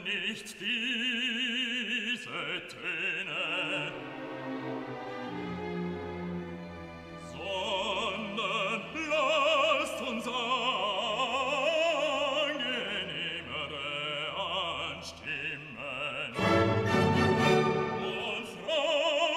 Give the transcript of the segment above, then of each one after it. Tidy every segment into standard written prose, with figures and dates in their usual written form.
nicht diese Töne, sondern lasst uns angenehmere anstimmen und Folge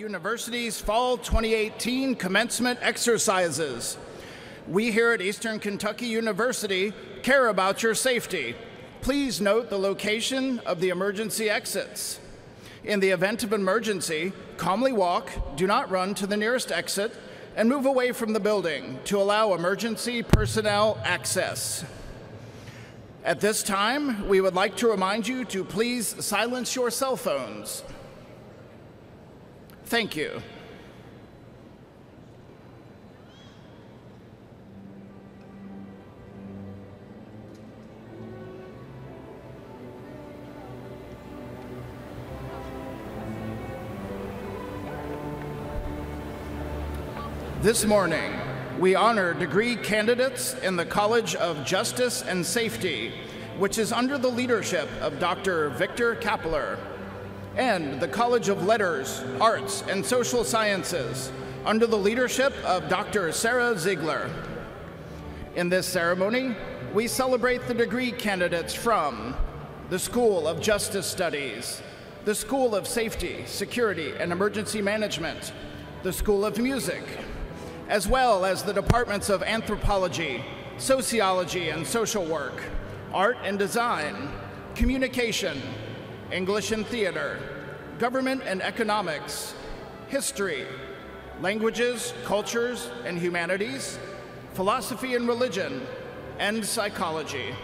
University's Fall 2018 Commencement Exercises. We here at Eastern Kentucky University care about your safety. Please note the location of the emergency exits. In the event of emergency, calmly walk, do not run to the nearest exit, and move away from the building to allow emergency personnel access. At this time, we would like to remind you to please silence your cell phones. Thank you. This morning, we honor degree candidates in the College of Justice and Safety, which is under the leadership of Dr. Victor Kappeler, and the College of Letters, Arts, and Social Sciences, under the leadership of Dr. Sarah Ziegler. In this ceremony, we celebrate the degree candidates from the School of Justice Studies, the School of Safety, Security, and Emergency Management, the School of Music, as well as the departments of anthropology, sociology and social work, art and design, communication, English and theater, government and economics, history, languages, cultures and humanities, philosophy and religion, and psychology.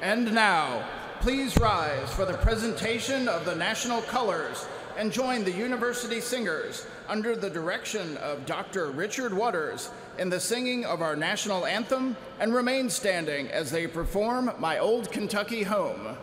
And now, please rise for the presentation of the national colors and join the university singers under the direction of Dr. Richard Waters in the singing of our national anthem, and remain standing as they perform My Old Kentucky Home.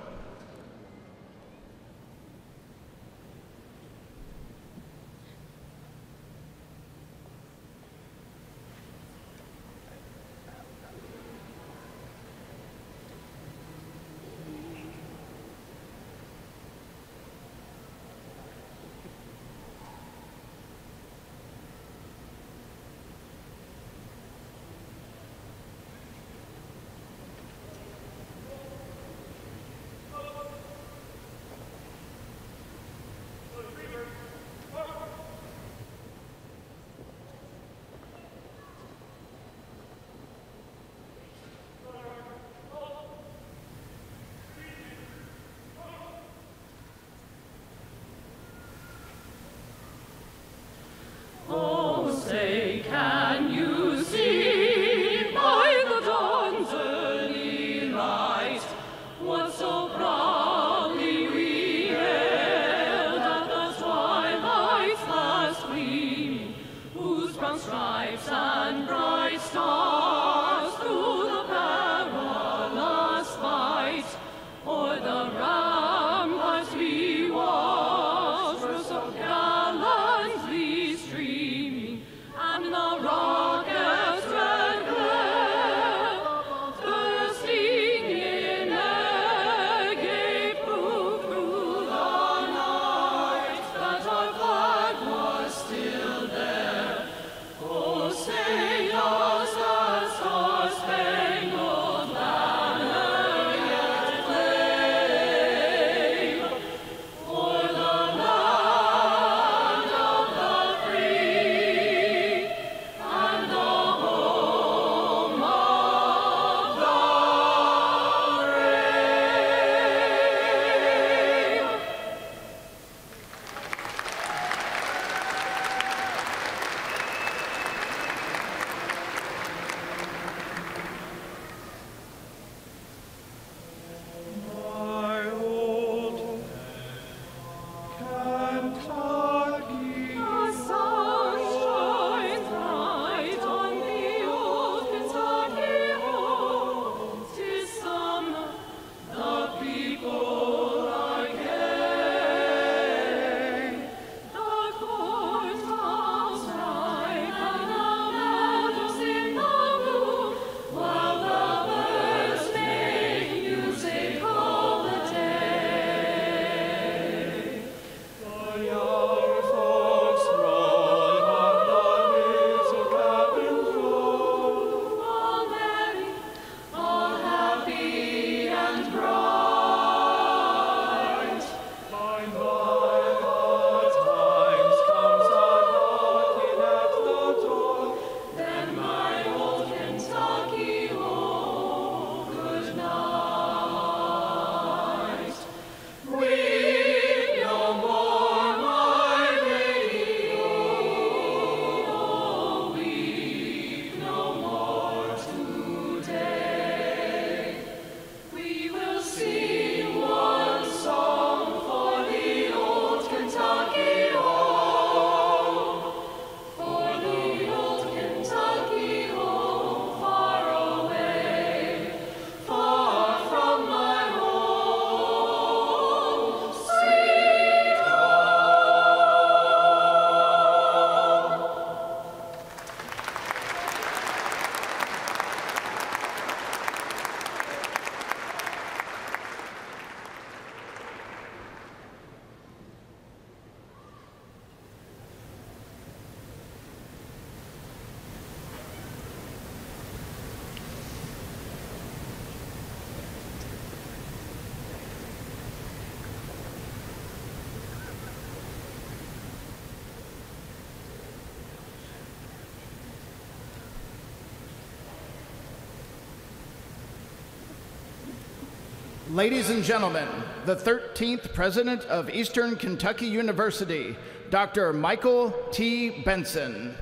Ladies and gentlemen, the 13th President of Eastern Kentucky University, Dr. Michael T. Benson.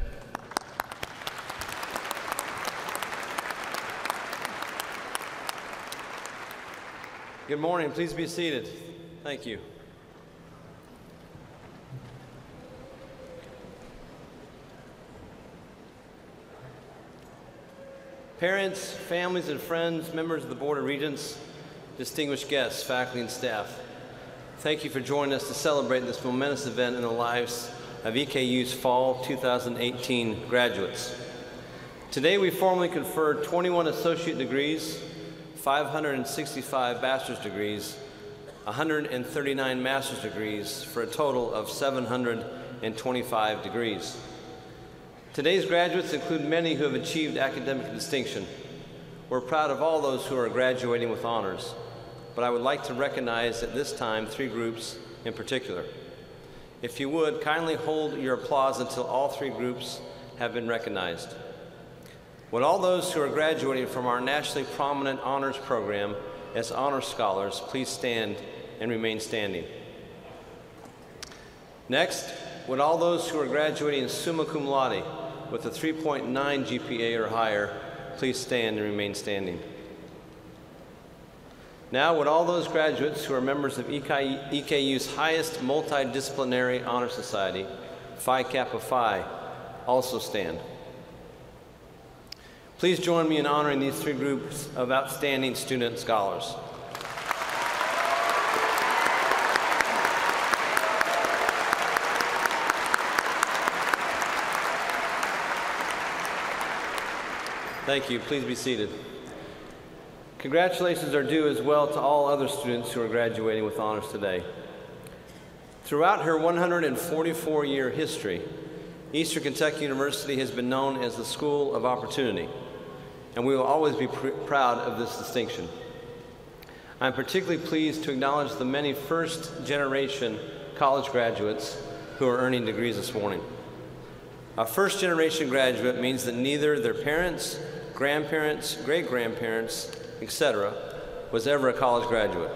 Good morning. Please be seated. Thank you. Parents, families, and friends, members of the Board of Regents, distinguished guests, faculty, and staff, thank you for joining us to celebrate this momentous event in the lives of EKU's Fall 2018 graduates. Today we formally conferred 21 associate degrees, 565 bachelor's degrees, 139 master's degrees, for a total of 725 degrees. Today's graduates include many who have achieved academic distinction. We're proud of all those who are graduating with honors, but I would like to recognize at this time 3 groups in particular. If you would, kindly hold your applause until all 3 groups have been recognized. Would all those who are graduating from our nationally prominent honors program as honor scholars please stand and remain standing. Next, would all those who are graduating summa cum laude with a 3.9 GPA or higher please stand and remain standing. Now, would all those graduates who are members of EKU's highest multidisciplinary honor society, Phi Kappa Phi, also stand. Please join me in honoring these 3 groups of outstanding student scholars. Thank you. Please be seated. Congratulations are due as well to all other students who are graduating with honors today. Throughout her 144-year history, Eastern Kentucky University has been known as the School of Opportunity, and we will always be proud of this distinction. I'm particularly pleased to acknowledge the many first-generation college graduates who are earning degrees this morning. A first-generation graduate means that neither their parents, grandparents, great-grandparents, etc., was ever a college graduate.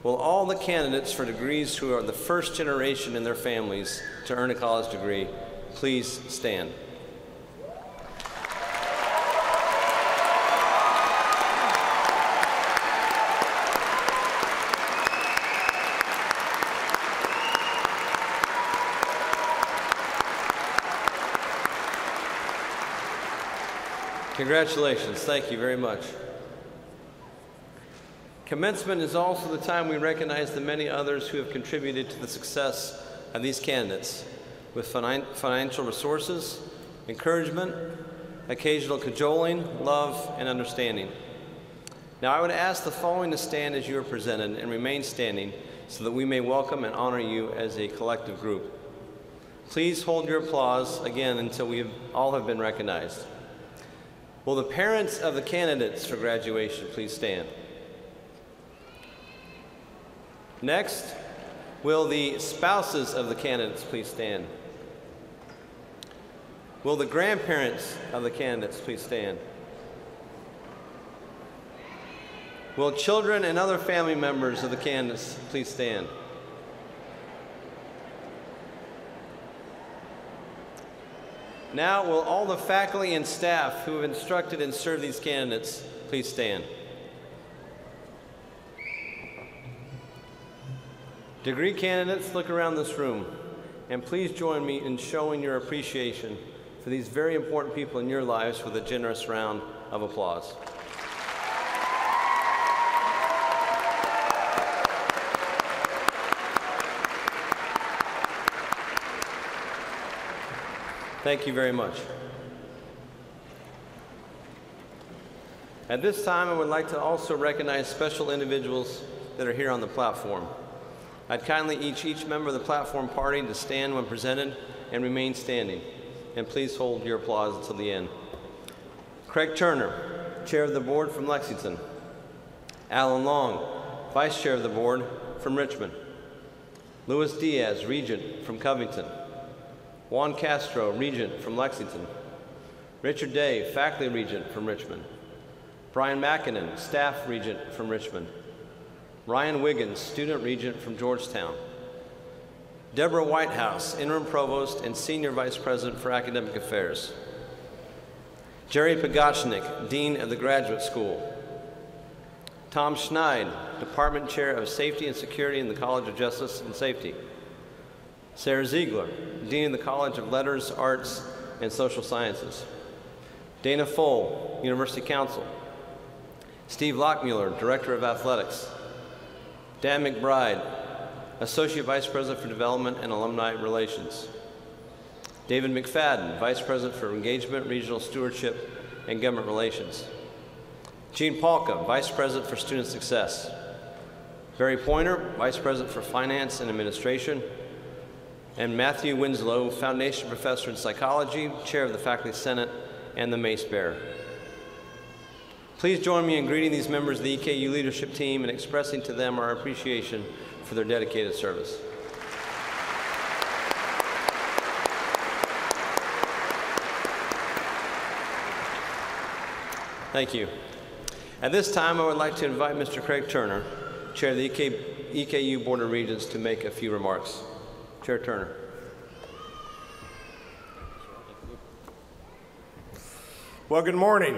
Will all the candidates for degrees who are the first generation in their families to earn a college degree please stand. Congratulations. Thank you very much. Commencement is also the time we recognize the many others who have contributed to the success of these candidates with financial resources, encouragement, occasional cajoling, love, and understanding. Now I would ask the following to stand as you are presented and remain standing so that we may welcome and honor you as a collective group. Please hold your applause again until we all have been recognized. Will the parents of the candidates for graduation please stand? Next, will the spouses of the candidates please stand? Will the grandparents of the candidates please stand? Will children and other family members of the candidates please stand? Now, will all the faculty and staff who have instructed and served these candidates please stand? Degree candidates, look around this room, and please join me in showing your appreciation for these very important people in your lives with a generous round of applause. Thank you very much. At this time, I would like to also recognize special individuals that are here on the platform. I'd kindly each member of the platform party to stand when presented and remain standing. And please hold your applause until the end. Craig Turner, Chair of the Board from Lexington. Alan Long, Vice Chair of the Board from Richmond. Louis Diaz, Regent from Covington. Juan Castro, Regent from Lexington. Richard Day, Faculty Regent from Richmond. Brian Mackinnon, Staff Regent from Richmond. Ryan Wiggins, Student Regent from Georgetown. Deborah Whitehouse, Interim Provost and Senior Vice President for Academic Affairs. Jerry Pagachnik, Dean of the Graduate School. Tom Schneid, Department Chair of Safety and Security in the College of Justice and Safety. Sarah Ziegler, Dean of the College of Letters, Arts, and Social Sciences. Dana Foll, University Counsel. Steve Lockmuller, Director of Athletics. Dan McBride, Associate Vice President for Development and Alumni Relations. David McFadden, Vice President for Engagement, Regional Stewardship, and Government Relations. Gene Palka, Vice President for Student Success. Barry Pointer, Vice President for Finance and Administration. And Matthew Winslow, Foundation Professor in Psychology, Chair of the Faculty Senate, and the Mace Bearer. Please join me in greeting these members of the EKU leadership team and expressing to them our appreciation for their dedicated service. Thank you. At this time, I would like to invite Mr. Craig Turner, Chair of the EKU Board of Regents, to make a few remarks. Chair Turner. Well, good morning.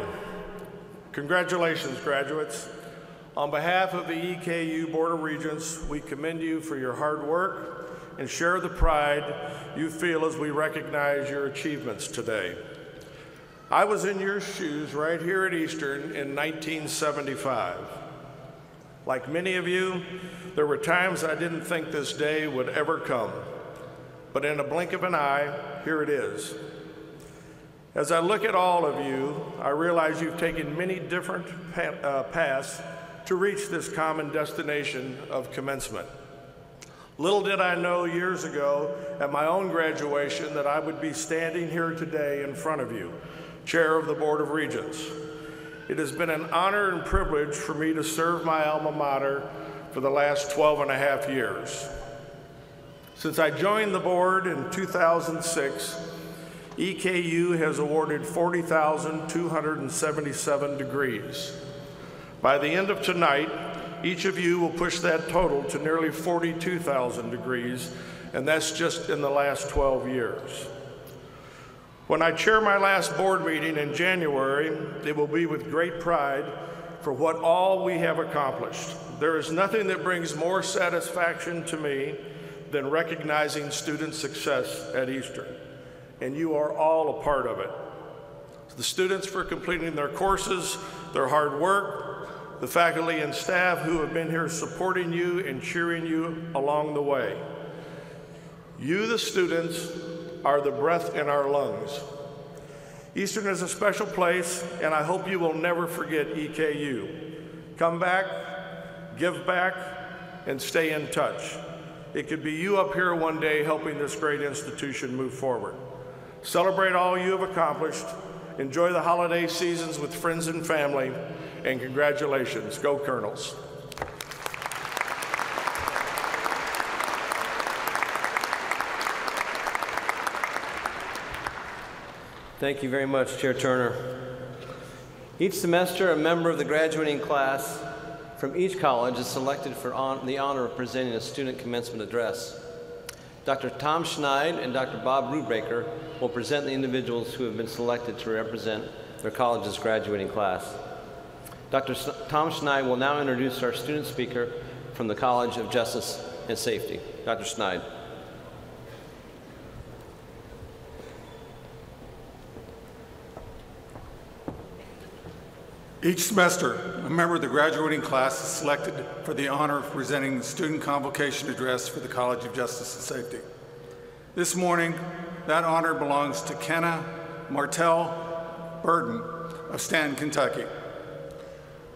Congratulations, graduates. On behalf of the EKU Board of Regents, we commend you for your hard work and share the pride you feel as we recognize your achievements today. I was in your shoes right here at Eastern in 1975. Like many of you, there were times I didn't think this day would ever come. But in a blink of an eye, here it is. As I look at all of you, I realize you've taken many different paths to reach this common destination of commencement. Little did I know years ago at my own graduation that I would be standing here today in front of you, Chair of the Board of Regents. It has been an honor and privilege for me to serve my alma mater for the last 12 and a half years. Since I joined the board in 2006, EKU has awarded 40,277 degrees. By the end of tonight, each of you will push that total to nearly 42,000 degrees, and that's just in the last 12 years. When I chair my last board meeting in January, it will be with great pride for what all we have accomplished. There is nothing that brings more satisfaction to me than recognizing student success at Eastern, and you are all a part of it. The students for completing their courses, their hard work, the faculty and staff who have been here supporting you and cheering you along the way. You, the students, are the breath in our lungs. Eastern is a special place, and I hope you will never forget EKU. Come back, give back, and stay in touch. It could be you up here one day helping this great institution move forward. Celebrate all you have accomplished, enjoy the holiday seasons with friends and family, and congratulations. Go Colonels. Thank you very much, Chair Turner. Each semester, a member of the graduating class from each college is selected for the honor of presenting a student commencement address. Dr. Tom Schneid and Dr. Bob Rubaker will present the individuals who have been selected to represent their college's graduating class. Dr. Tom Schneid will now introduce our student speaker from the College of Justice and Safety. Dr. Schneid. Each semester, a member of the graduating class is selected for the honor of presenting the student convocation address for the College of Justice and Safety. This morning, that honor belongs to Kenna Martell Burden of Stanton, Kentucky.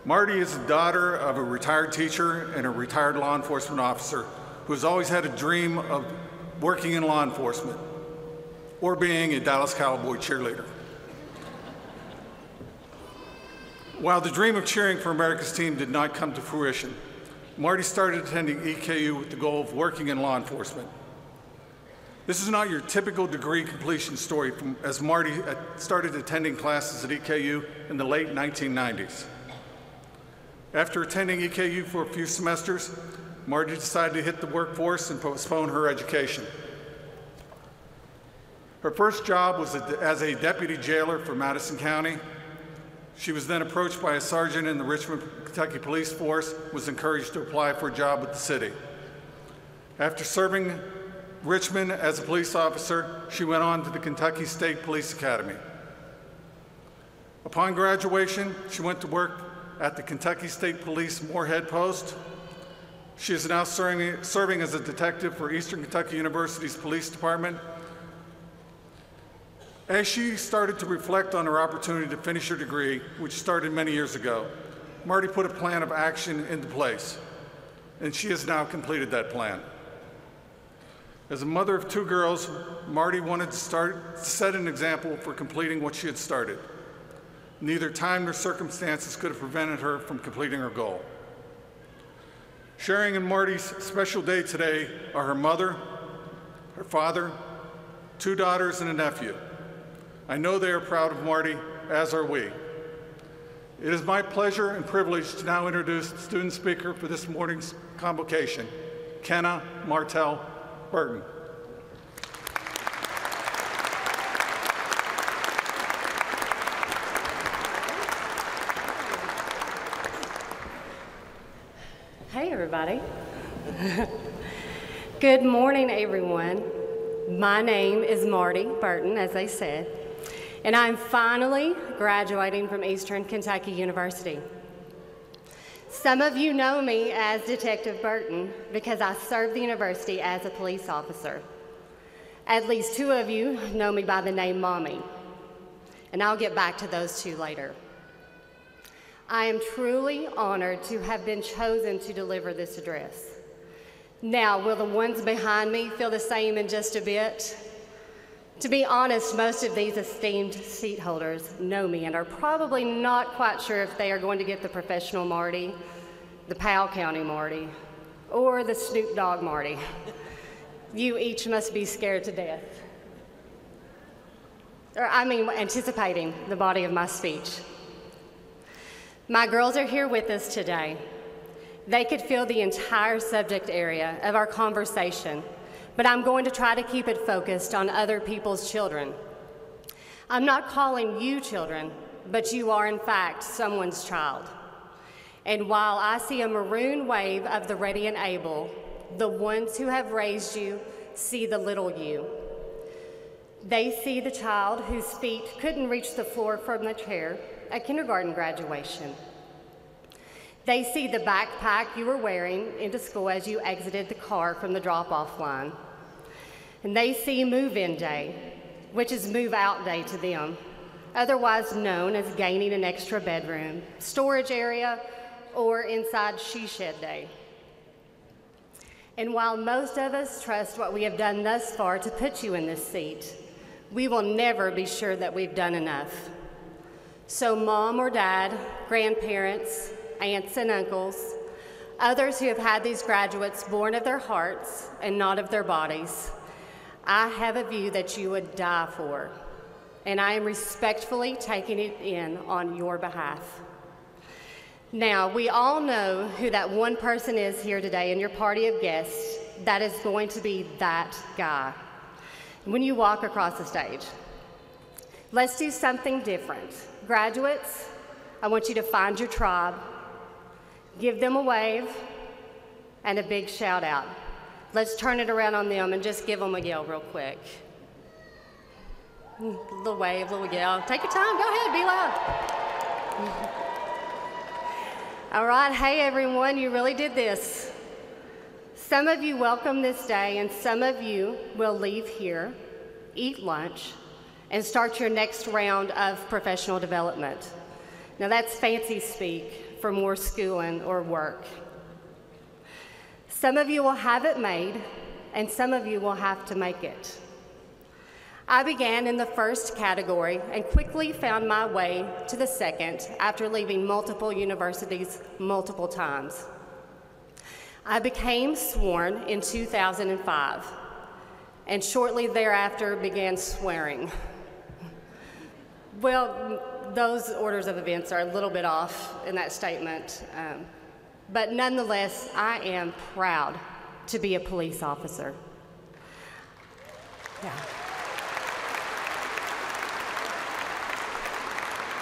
Marty is the daughter of a retired teacher and a retired law enforcement officer who has always had a dream of working in law enforcement or being a Dallas Cowboy cheerleader. While the dream of cheering for America's team did not come to fruition, Marty started attending EKU with the goal of working in law enforcement. This is not your typical degree completion story, as Marty started attending classes at EKU in the late 1990s. After attending EKU for a few semesters, Marty decided to hit the workforce and postpone her education. Her first job was as a deputy jailer for Madison County. She was then approached by a sergeant in the Richmond, Kentucky Police Force, was encouraged to apply for a job with the city. After serving Richmond as a police officer, she went on to the Kentucky State Police Academy. Upon graduation, she went to work at the Kentucky State Police Moorhead Post. She is now serving as a detective for Eastern Kentucky University's Police Department. As she started to reflect on her opportunity to finish her degree, which started many years ago, Marty put a plan of action into place, and she has now completed that plan. As a mother of 2 girls, Marty wanted to set an example for completing what she had started. Neither time nor circumstances could have prevented her from completing her goal. Sharing in Marty's special day today are her mother, her father, 2 daughters, and a nephew. I know they are proud of Marty, as are we. It is my pleasure and privilege to now introduce the student speaker for this morning's convocation, Kenna Martell Burton. Hey, everybody. Good morning, everyone. My name is Marty Burton, as they said, and I'm finally graduating from Eastern Kentucky University. Some of you know me as Detective Burton because I served the university as a police officer. At least 2 of you know me by the name Mommy, and I'll get back to those 2 later. I am truly honored to have been chosen to deliver this address. Now, will the ones behind me feel the same in just a bit? To be honest, most of these esteemed seat holders know me and are probably not quite sure if they are going to get the professional Marty, the Powell County Marty, or the Snoop Dogg Marty. You each must be scared to death. Anticipating the body of my speech. My girls are here with us today. They could fill the entire subject area of our conversation, but I'm going to try to keep it focused on other people's children. I'm not calling you children, but you are in fact someone's child. And while I see a maroon wave of the ready and able, the ones who have raised you see the little you. They see the child whose feet couldn't reach the floor from the chair at kindergarten graduation. They see the backpack you were wearing into school as you exited the car from the drop-off line. And they see move-in day, which is move-out day to them, otherwise known as gaining an extra bedroom, storage area, or inside she shed day. And while most of us trust what we have done thus far to put you in this seat, we will never be sure that we've done enough. So mom or dad, grandparents, aunts and uncles, others who have had these graduates born of their hearts and not of their bodies, I have a view that you would die for, and I am respectfully taking it in on your behalf. Now, we all know who that one person is here today in your party of guests that is going to be that guy when you walk across the stage. Let's do something different. Graduates, I want you to find your tribe, give them a wave, and a big shout out. Let's turn it around on them and just give them a yell real quick. Little wave, little yell. Take your time, go ahead, be loud. All right, hey everyone, you really did this. Some of you welcome this day, and some of you will leave here, eat lunch, and start your next round of professional development. Now that's fancy speak for more schooling or work. Some of you will have it made, and some of you will have to make it. I began in the first category and quickly found my way to the second after leaving multiple universities multiple times. I became sworn in 2005, and shortly thereafter began swearing. Well, those orders of events are a little bit off in that statement, but nonetheless, I am proud to be a police officer. Yeah.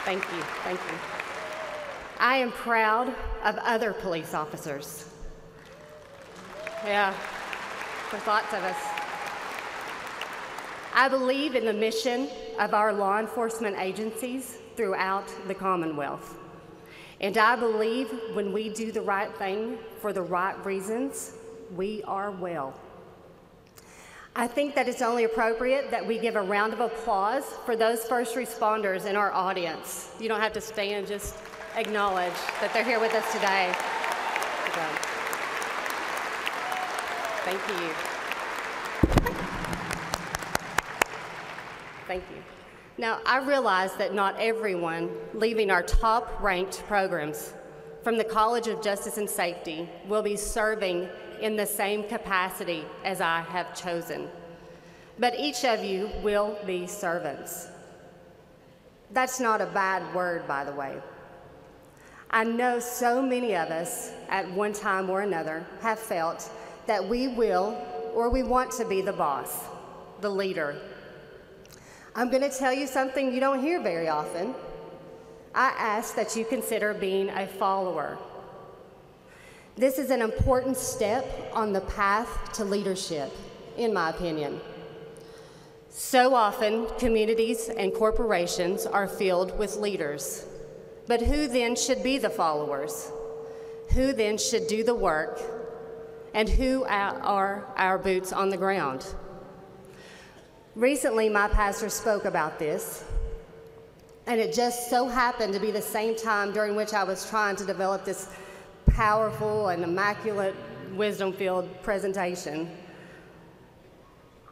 Thank you, thank you. I am proud of other police officers. Yeah, there's lots of us. I believe in the mission of our law enforcement agencies throughout the Commonwealth. And I believe when we do the right thing for the right reasons, we are well. I think that it's only appropriate that we give a round of applause for those first responders in our audience. You don't have to stand, just acknowledge that they're here with us today. Thank you. Thank you. Now, I realize that not everyone leaving our top-ranked programs from the College of Justice and Safety will be serving in the same capacity as I have chosen. But each of you will be servants. That's not a bad word, by the way. I know so many of us at one time or another have felt that we will or we want to be the boss, the leader. I'm going to tell you something you don't hear very often. I ask that you consider being a follower. This is an important step on the path to leadership, in my opinion. So often, communities and corporations are filled with leaders. But who then should be the followers? Who then should do the work? And who are our boots on the ground? Recently, my pastor spoke about this, and it just so happened to be the same time during which I was trying to develop this powerful and immaculate wisdom-filled presentation.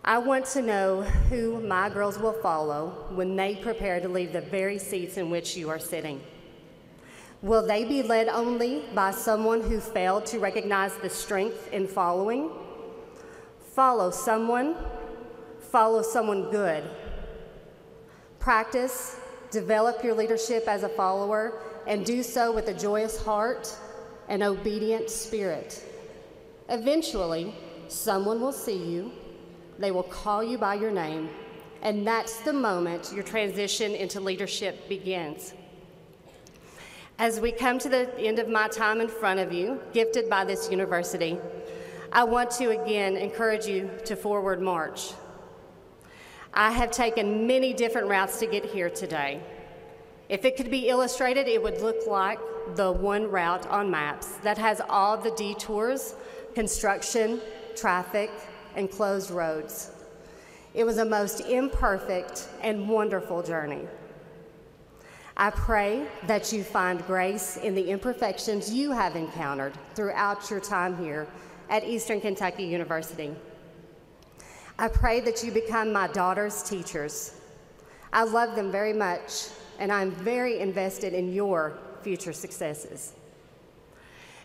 I want to know who my girls will follow when they prepare to leave the very seats in which you are sitting. Will they be led only by someone who failed to recognize the strength in following? Follow someone good. Practice, develop your leadership as a follower, and do so with a joyous heart and obedient spirit. Eventually, someone will see you, they will call you by your name, and that's the moment your transition into leadership begins. As we come to the end of my time in front of you, gifted by this university, I want to again encourage you to forward march. I have taken many different routes to get here today. If it could be illustrated, it would look like the one route on maps that has all the detours, construction, traffic, and closed roads. It was a most imperfect and wonderful journey. I pray that you find grace in the imperfections you have encountered throughout your time here at Eastern Kentucky University. I pray that you become my daughter's teachers. I love them very much, and I'm very invested in your future successes.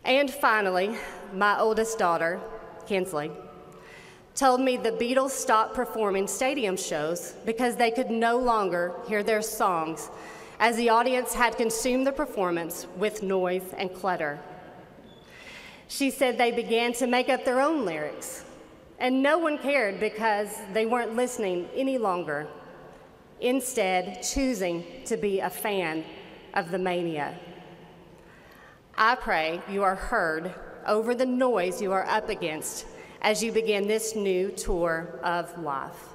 And finally, my oldest daughter, Kinsley, told me the Beatles stopped performing stadium shows because they could no longer hear their songs as the audience had consumed the performance with noise and clutter. She said they began to make up their own lyrics, and no one cared because they weren't listening any longer, instead choosing to be a fan of the mania. I pray you are heard over the noise you are up against as you begin this new tour of life.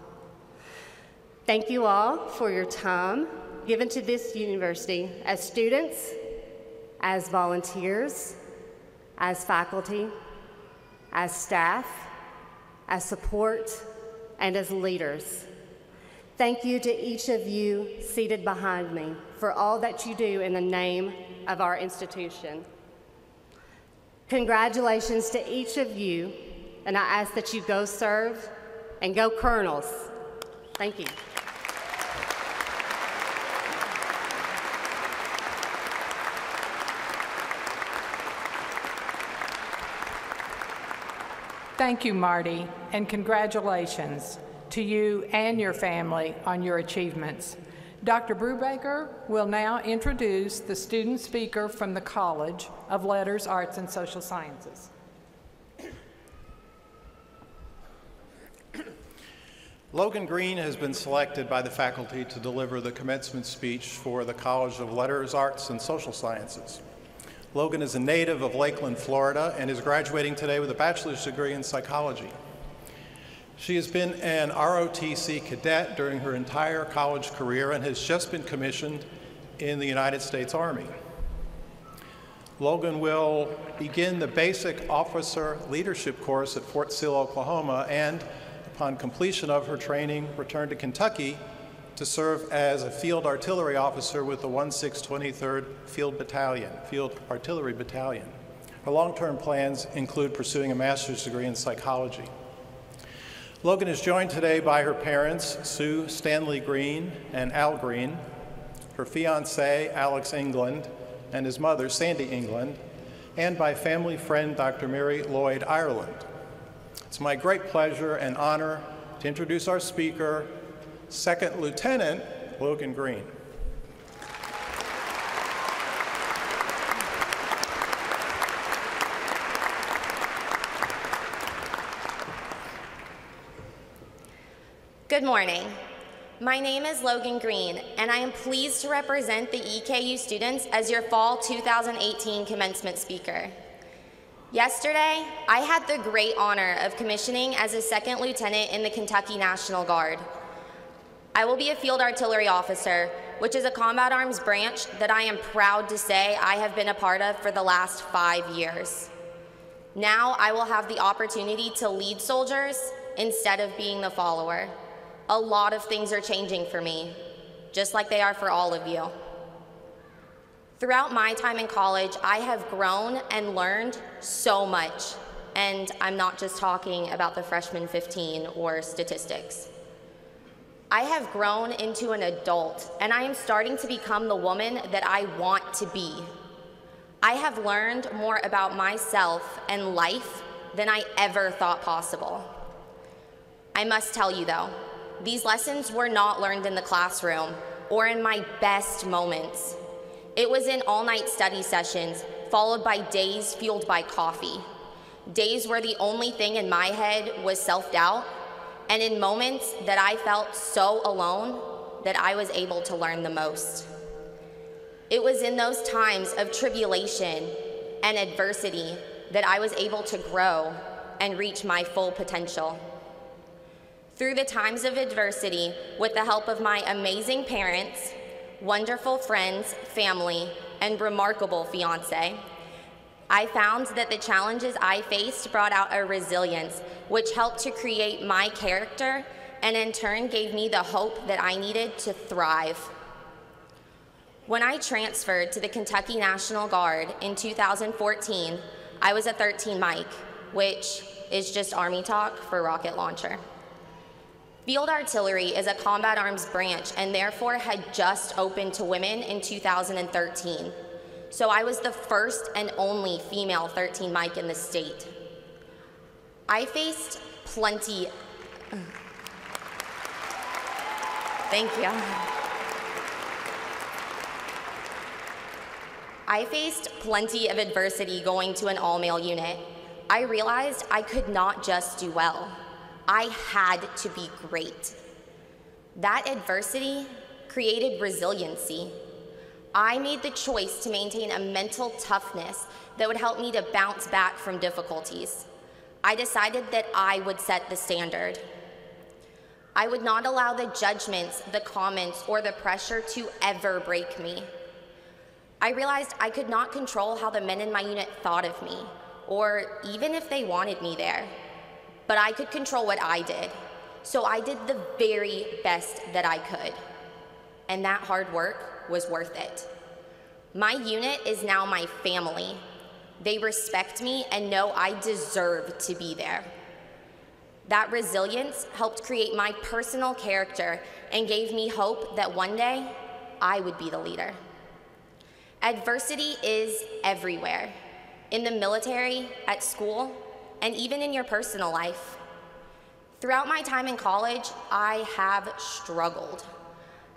Thank you all for your time given to this university as students, as volunteers, as faculty, as staff, as support, and as leaders. Thank you to each of you seated behind me for all that you do in the name of our institution. Congratulations to each of you, and I ask that you go serve and go Colonels. Thank you. Thank you, Marty, and congratulations to you and your family on your achievements. Dr. Brubaker will now introduce the student speaker from the College of Letters, Arts, and Social Sciences. Logan Green has been selected by the faculty to deliver the commencement speech for the College of Letters, Arts, and Social Sciences. Logan is a native of Lakeland, Florida, and is graduating today with a bachelor's degree in psychology. She has been an ROTC cadet during her entire college career and has just been commissioned in the United States Army. Logan will begin the basic officer leadership course at Fort Sill, Oklahoma, and upon completion of her training, return to Kentucky to serve as a field artillery officer with the 1623rd Field Artillery Battalion. Her long-term plans include pursuing a master's degree in psychology. Logan is joined today by her parents, Sue Stanley Green and Al Green, her fiancé, Alex England, and his mother, Sandy England, and by family friend, Dr. Mary Lloyd Ireland. It's my great pleasure and honor to introduce our speaker, Second Lieutenant Logan Green. Good morning. My name is Logan Green, and I am pleased to represent the EKU students as your Fall 2018 commencement speaker. Yesterday, I had the great honor of commissioning as a second lieutenant in the Kentucky National Guard. I will be a field artillery officer, which is a combat arms branch that I am proud to say I have been a part of for the last 5 years. Now I will have the opportunity to lead soldiers instead of being the follower. A lot of things are changing for me, just like they are for all of you. Throughout my time in college, I have grown and learned so much, and I'm not just talking about the freshman 15 or statistics. I have grown into an adult, and I am starting to become the woman that I want to be. I have learned more about myself and life than I ever thought possible. I must tell you though, these lessons were not learned in the classroom or in my best moments. It was in all-night study sessions, followed by days fueled by coffee. Days where the only thing in my head was self-doubt, and in moments that I felt so alone that I was able to learn the most. It was in those times of tribulation and adversity that I was able to grow and reach my full potential. Through the times of adversity, with the help of my amazing parents, wonderful friends, family, and remarkable fiancé, I found that the challenges I faced brought out a resilience which helped to create my character and in turn gave me the hope that I needed to thrive. When I transferred to the Kentucky National Guard in 2014, I was a 13 Mike, which is just Army talk for rocket launcher. Field artillery is a combat arms branch and therefore had just opened to women in 2013. So I was the first and only female 13 Mike in the state. I faced plenty, thank you. I faced plenty of adversity going to an all-male unit. I realized I could not just do well. I had to be great. That adversity created resiliency. I made the choice to maintain a mental toughness that would help me to bounce back from difficulties. I decided that I would set the standard. I would not allow the judgments, the comments, or the pressure to ever break me. I realized I could not control how the men in my unit thought of me, or even if they wanted me there. But I could control what I did. So I did the very best that I could. And that hard work was worth it. My unit is now my family. They respect me and know I deserve to be there. That resilience helped create my personal character and gave me hope that one day I would be the leader. Adversity is everywhere, in the military, at school, and even in your personal life. Throughout my time in college, I have struggled.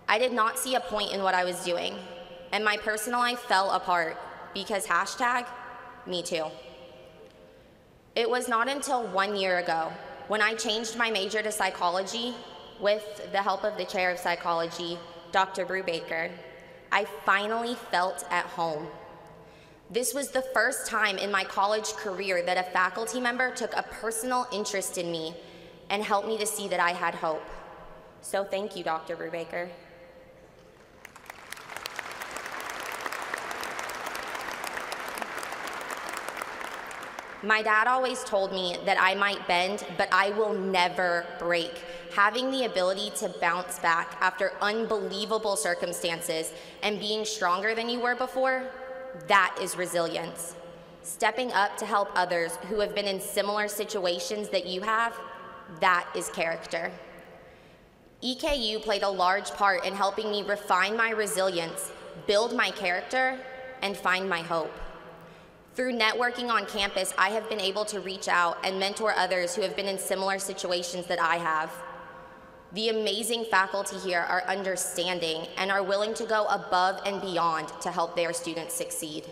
I did not see a point in what I was doing, and my personal life fell apart because #MeToo. It was not until 1 year ago when I changed my major to psychology with the help of the chair of psychology, Dr. Brubaker, I finally felt at home. This was the first time in my college career that a faculty member took a personal interest in me and helped me to see that I had hope. So thank you, Dr. Brubaker. My dad always told me that I might bend, but I will never break. Having the ability to bounce back after unbelievable circumstances and being stronger than you were before, that is resilience. Stepping up to help others who have been in similar situations that you have, that is character. EKU played a large part in helping me refine my resilience, build my character, and find my hope. Through networking on campus, I have been able to reach out and mentor others who have been in similar situations that I have. The amazing faculty here are understanding and are willing to go above and beyond to help their students succeed.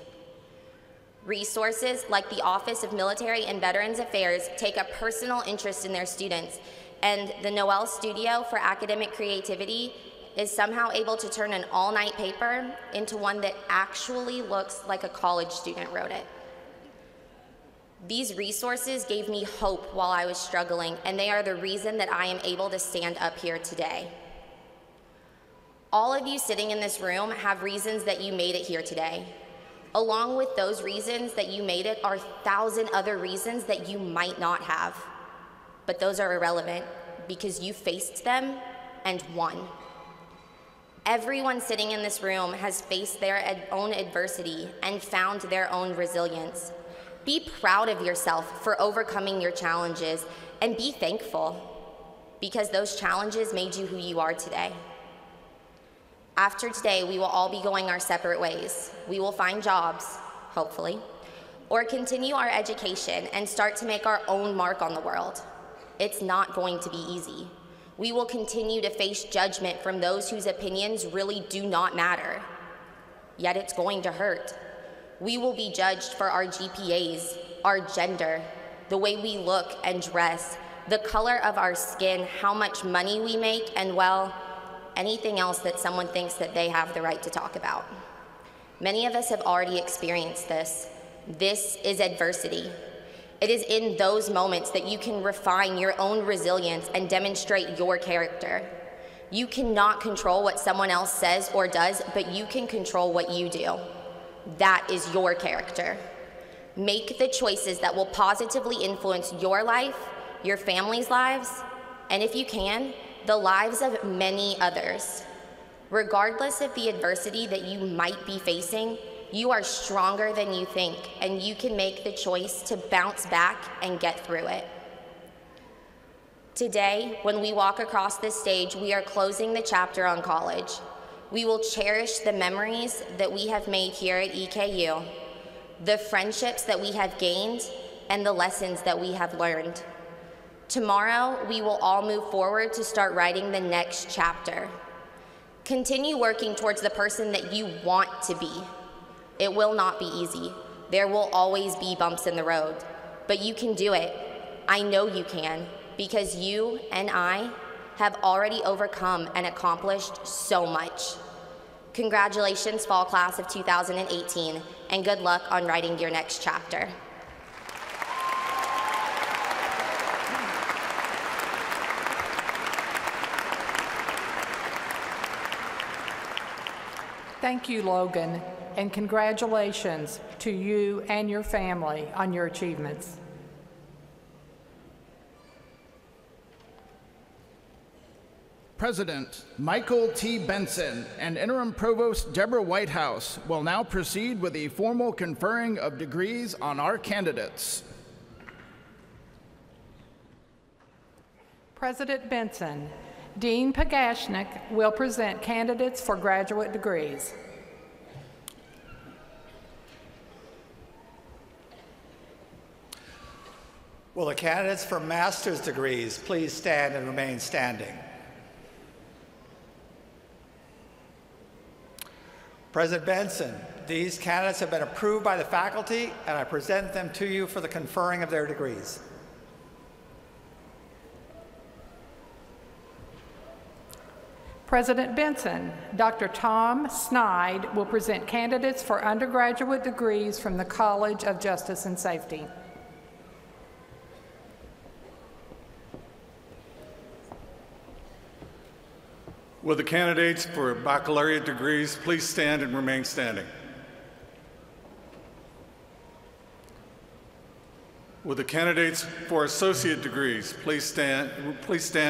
Resources like the Office of Military and Veterans Affairs take a personal interest in their students, and the Noel Studio for Academic Creativity is somehow able to turn an all-night paper into one that actually looks like a college student wrote it. These resources gave me hope while I was struggling, and they are the reason that I am able to stand up here today. All of you sitting in this room have reasons that you made it here today. Along with those reasons that you made it are 1,000 other reasons that you might not have. But those are irrelevant because you faced them and won. Everyone sitting in this room has faced their own adversity and found their own resilience. Be proud of yourself for overcoming your challenges and be thankful because those challenges made you who you are today. After today, we will all be going our separate ways. We will find jobs, hopefully, or continue our education and start to make our own mark on the world. It's not going to be easy. We will continue to face judgment from those whose opinions really do not matter. Yet it's going to hurt. We will be judged for our GPAs, our gender, the way we look and dress, the color of our skin, how much money we make, and well, anything else that someone thinks that they have the right to talk about. Many of us have already experienced this. This is adversity. It is in those moments that you can refine your own resilience and demonstrate your character. You cannot control what someone else says or does, but you can control what you do. That is your character. Make the choices that will positively influence your life, your family's lives, and if you can, the lives of many others. Regardless of the adversity that you might be facing, you are stronger than you think, and you can make the choice to bounce back and get through it. Today, when we walk across this stage, we are closing the chapter on college. We will cherish the memories that we have made here at EKU, the friendships that we have gained, and the lessons that we have learned. Tomorrow, we will all move forward to start writing the next chapter. Continue working towards the person that you want to be. It will not be easy. There will always be bumps in the road, but you can do it. I know you can, because you and I have already overcome and accomplished so much. Congratulations, fall class of 2018, and good luck on writing your next chapter. Thank you, Logan, and congratulations to you and your family on your achievements. President Michael T. Benson and Interim Provost Deborah Whitehouse will now proceed with the formal conferring of degrees on our candidates. President Benson, Dean Pagashnik will present candidates for graduate degrees. Will the candidates for master's degrees please stand and remain standing? President Benson, these candidates have been approved by the faculty, and I present them to you for the conferring of their degrees. President Benson, Dr. Tom Snide will present candidates for undergraduate degrees from the College of Justice and Safety. Will the candidates for baccalaureate degrees please stand and remain standing? Will the candidates for associate degrees please stand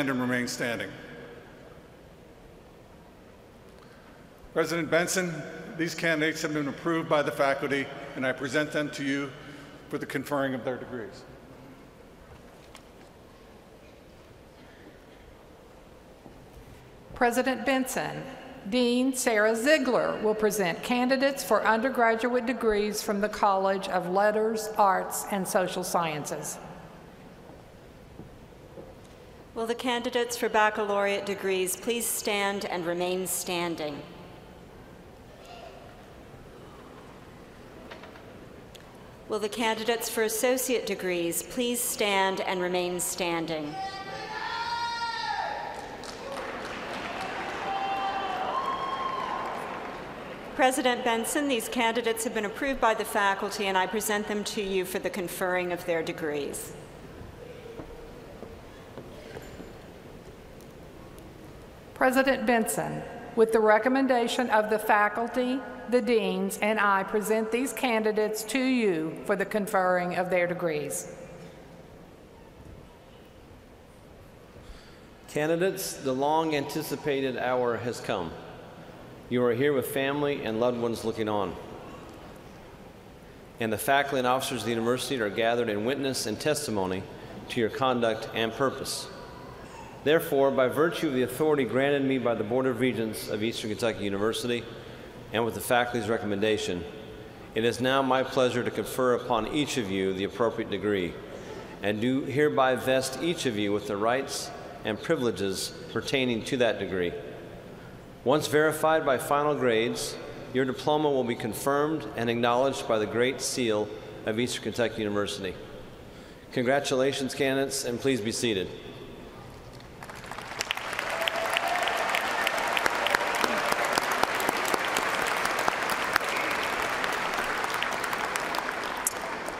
and remain standing? President Benson, these candidates have been approved by the faculty, and I present them to you for the conferring of their degrees. President Benson, Dean Sarah Ziegler will present candidates for undergraduate degrees from the College of Letters, Arts, and Social Sciences. Will the candidates for baccalaureate degrees please stand and remain standing? Will the candidates for associate degrees please stand and remain standing? President Benson, these candidates have been approved by the faculty, and I present them to you for the conferring of their degrees. President Benson, with the recommendation of the faculty, the deans, and I present these candidates to you for the conferring of their degrees. Candidates, the long anticipated hour has come. You are here with family and loved ones looking on. And the faculty and officers of the university are gathered in witness and testimony to your conduct and purpose. Therefore, by virtue of the authority granted me by the Board of Regents of Eastern Kentucky University and with the faculty's recommendation, it is now my pleasure to confer upon each of you the appropriate degree and do hereby vest each of you with the rights and privileges pertaining to that degree. Once verified by final grades, your diploma will be confirmed and acknowledged by the Great Seal of Eastern Kentucky University. Congratulations, candidates, and please be seated.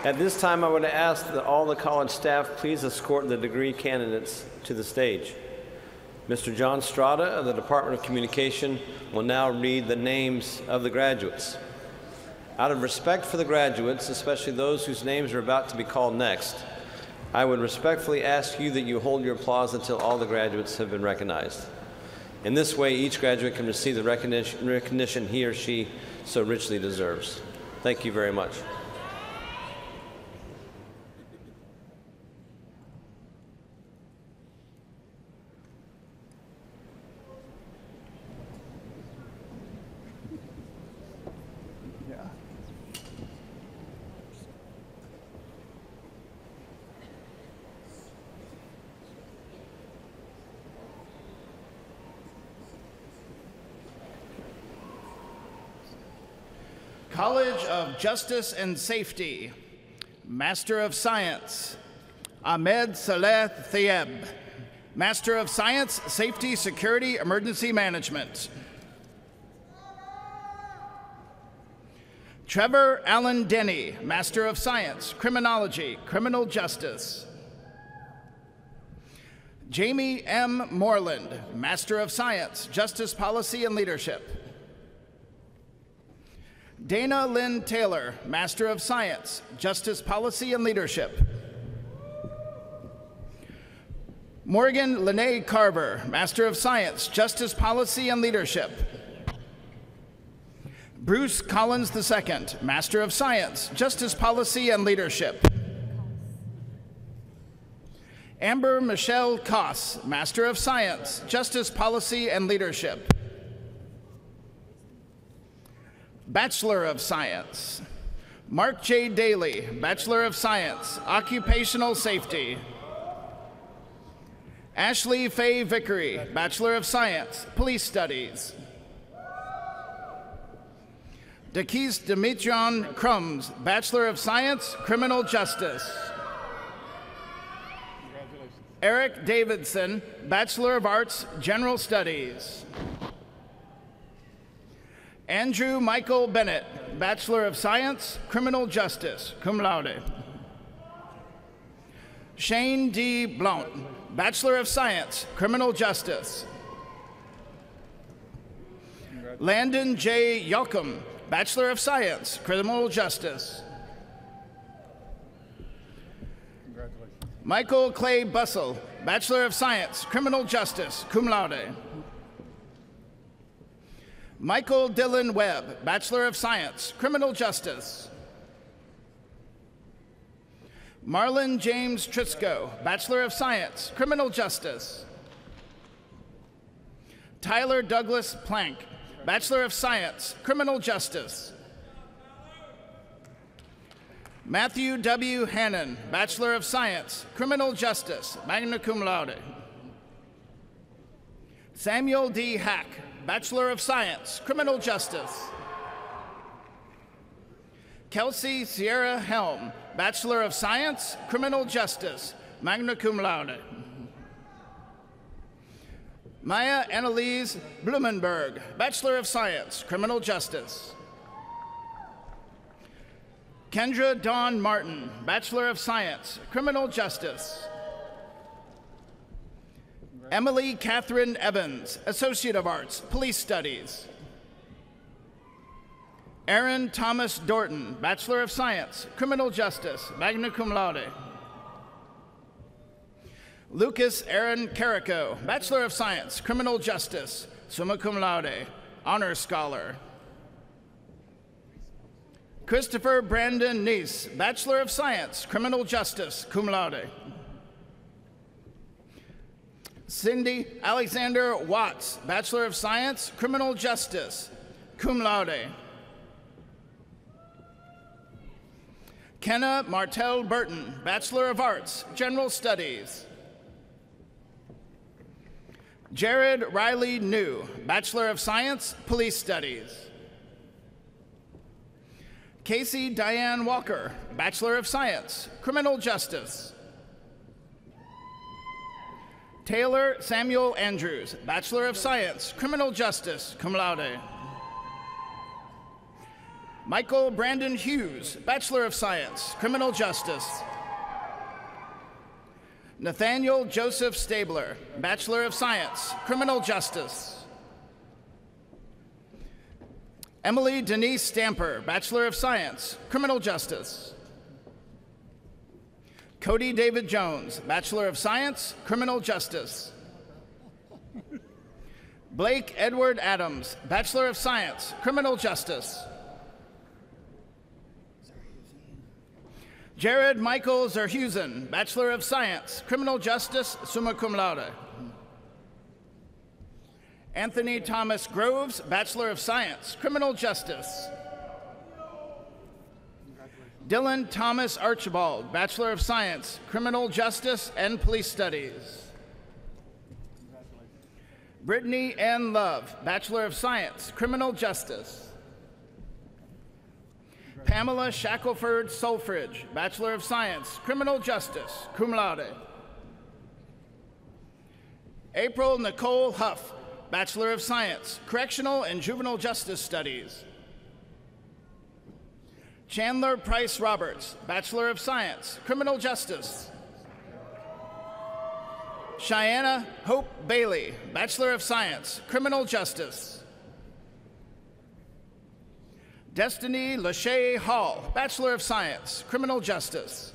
At this time, I would ask that all the college staff please escort the degree candidates to the stage. Mr. John Strada of the Department of Communication will now read the names of the graduates. Out of respect for the graduates, especially those whose names are about to be called next, I would respectfully ask you that you hold your applause until all the graduates have been recognized. In this way, each graduate can receive the recognition he or she so richly deserves. Thank you very much. College of Justice and Safety, Master of Science, Ahmed Saleh Thayeb, Master of Science, Safety, Security, Emergency Management. Trevor Allen Denny, Master of Science, Criminology, Criminal Justice. Jamie M. Moreland, Master of Science, Justice Policy and Leadership. Dana Lynn Taylor, Master of Science, Justice Policy and Leadership. Morgan Lene Carver, Master of Science, Justice Policy and Leadership. Bruce Collins II, Master of Science, Justice Policy and Leadership. Amber Michelle Koss, Master of Science, Justice Policy and Leadership. Bachelor of Science. Mark J. Daly, Bachelor of Science, Occupational Safety. Ashley Faye Vickery, Bachelor of Science, Police Studies. Dakis Dimitrion Crumbs, Bachelor of Science, Criminal Justice. Eric Davidson, Bachelor of Arts, General Studies. Andrew Michael Bennett, Bachelor of Science, Criminal Justice, cum laude. Shane D. Blount, Bachelor of Science, Criminal Justice. Landon J. Yocum, Bachelor of Science, Criminal Justice. Michael Clay Bussell, Bachelor of Science, Criminal Justice, cum laude. Michael Dylan Webb, Bachelor of Science, Criminal Justice. Marlon James Trisco, Bachelor of Science, Criminal Justice. Tyler Douglas Plank, Bachelor of Science, Criminal Justice. Matthew W. Hannon, Bachelor of Science, Criminal Justice, magna cum laude. Samuel D. Hack, Bachelor of Science, Criminal Justice. Kelsey Sierra Helm, Bachelor of Science, Criminal Justice, magna cum laude. Maya Annalise Blumenberg, Bachelor of Science, Criminal Justice. Kendra Dawn Martin, Bachelor of Science, Criminal Justice. Emily Catherine Evans, Associate of Arts, Police Studies. Aaron Thomas Dorton, Bachelor of Science, Criminal Justice, magna cum laude. Lucas Aaron Carrico, Bachelor of Science, Criminal Justice, summa cum laude, Honor Scholar. Christopher Brandon Neese, Bachelor of Science, Criminal Justice, cum laude. Cindy Alexander Watts, Bachelor of Science, Criminal Justice, cum laude. Kenna Martell Burton, Bachelor of Arts, General Studies. Jared Riley New, Bachelor of Science, Police Studies. Casey Diane Walker, Bachelor of Science, Criminal Justice. Taylor Samuel Andrews, Bachelor of Science, Criminal Justice, cum laude. Michael Brandon Hughes, Bachelor of Science, Criminal Justice. Nathaniel Joseph Stabler, Bachelor of Science, Criminal Justice. Emily Denise Stamper, Bachelor of Science, Criminal Justice. Cody David Jones, Bachelor of Science, Criminal Justice. Blake Edward Adams, Bachelor of Science, Criminal Justice. Jared Michael Zerhusen, Bachelor of Science, Criminal Justice, summa cum laude. Anthony Thomas Groves, Bachelor of Science, Criminal Justice. Dylan Thomas Archibald, Bachelor of Science, Criminal Justice and Police Studies. Brittany Ann Love, Bachelor of Science, Criminal Justice. Pamela Shackelford Solfridge, Bachelor of Science, Criminal Justice, cum laude. April Nicole Huff, Bachelor of Science, Correctional and Juvenile Justice Studies. Chandler Price Roberts, Bachelor of Science, Criminal Justice. Cheyenne Hope Bailey, Bachelor of Science, Criminal Justice. Destiny Lachey Hall, Bachelor of Science, Criminal Justice.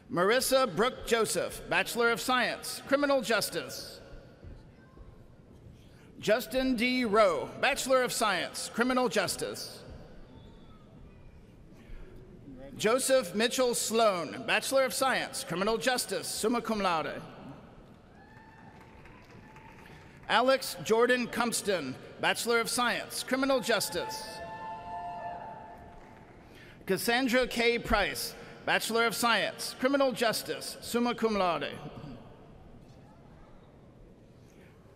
Marissa Brooke Joseph, Bachelor of Science, Criminal Justice. Justin D. Rowe, Bachelor of Science, Criminal Justice. Joseph Mitchell Sloan, Bachelor of Science, Criminal Justice, summa cum laude. Alex Jordan Cumpston, Bachelor of Science, Criminal Justice. Cassandra K. Price, Bachelor of Science, Criminal Justice, summa cum laude.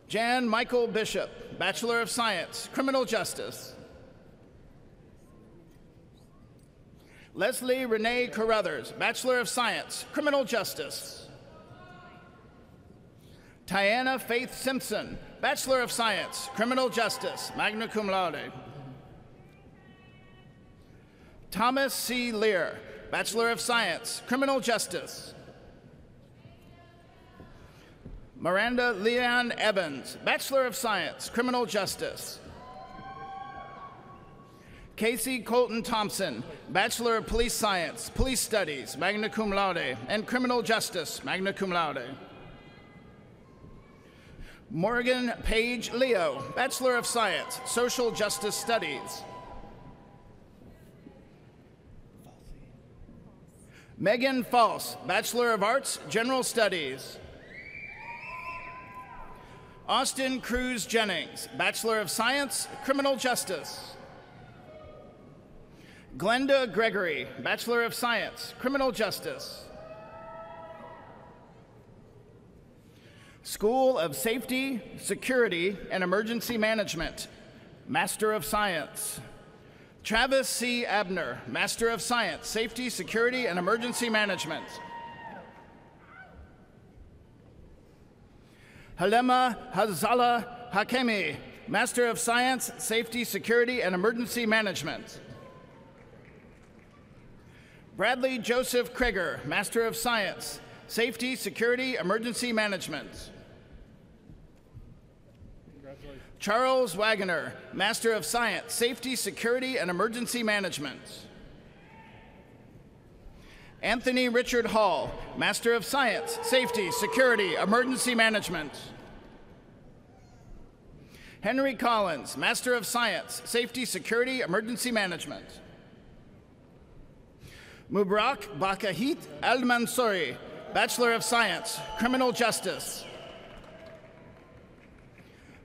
Jan Michael Bishop, Bachelor of Science, Criminal Justice. Leslie Renee Carruthers, Bachelor of Science, Criminal Justice. Tiana Faith Simpson, Bachelor of Science, Criminal Justice, magna cum laude. Thomas C. Lear, Bachelor of Science, Criminal Justice. Miranda Leanne Evans, Bachelor of Science, Criminal Justice. Casey Colton Thompson, Bachelor of Police Science, Police Studies, magna cum laude, and Criminal Justice, magna cum laude. Morgan Page Leo, Bachelor of Science, Social Justice Studies. Megan False, Bachelor of Arts, General Studies. Austin Cruz Jennings, Bachelor of Science, Criminal Justice. Glenda Gregory, Bachelor of Science, Criminal Justice. School of Safety, Security, and Emergency Management, Master of Science. Travis C. Abner, Master of Science, Safety, Security, and Emergency Management. Halema Hazala Hakemi, Master of Science, Safety, Security, and Emergency Management. Bradley Joseph Krieger, Master of Science, Safety, Security, Emergency Management. Charles Wagoner, Master of Science, Safety, Security, and Emergency Management. Anthony Richard Hall, Master of Science, Safety, Security, Emergency Management. Henry Collins, Master of Science, Safety, Security, Emergency Management. Mubrak Bakahit Al-Mansouri, Bachelor of Science, Criminal Justice.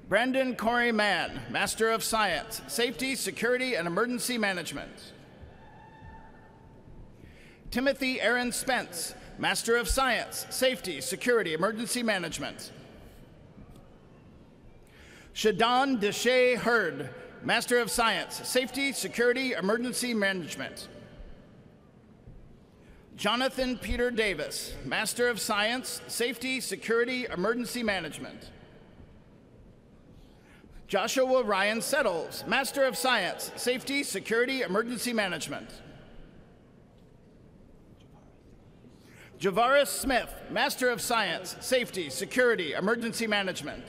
Brandon Corey Mann, Master of Science, Safety, Security, and Emergency Management. Timothy Aaron Spence, Master of Science, Safety, Security, Emergency Management. Shadon Deshay Hurd, Master of Science, Safety, Security, Emergency Management. Jonathan Peter Davis, Master of Science, Safety, Security, Emergency Management. Joshua Ryan Settles, Master of Science, Safety, Security, Emergency Management. Javaris Smith, Master of Science, Safety, Security, Emergency Management.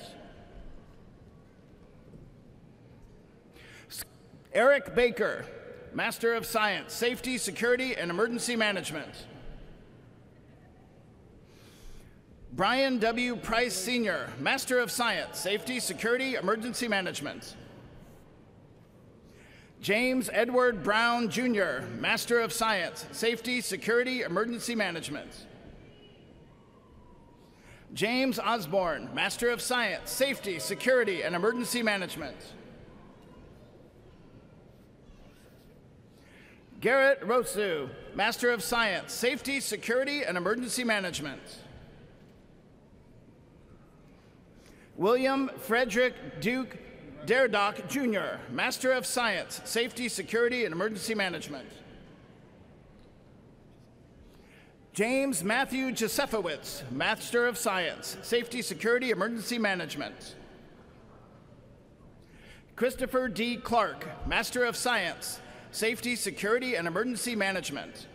Eric Baker, Master of Science, Safety, Security, and Emergency Management. Brian W. Price Sr., Master of Science, Safety, Security, Emergency Management. James Edward Brown Jr., Master of Science, Safety, Security, Emergency Management. James Osborne, Master of Science, Safety, Security, and Emergency Management. Garrett Rosu, Master of Science, Safety, Security, and Emergency Management. William Frederick Duke Derdock Jr., Master of Science, Safety, Security, and Emergency Management. James Matthew Josefowitz, Master of Science, Safety, Security, Emergency Management. Christopher D. Clark, Master of Science, Safety, Security, and Emergency Management.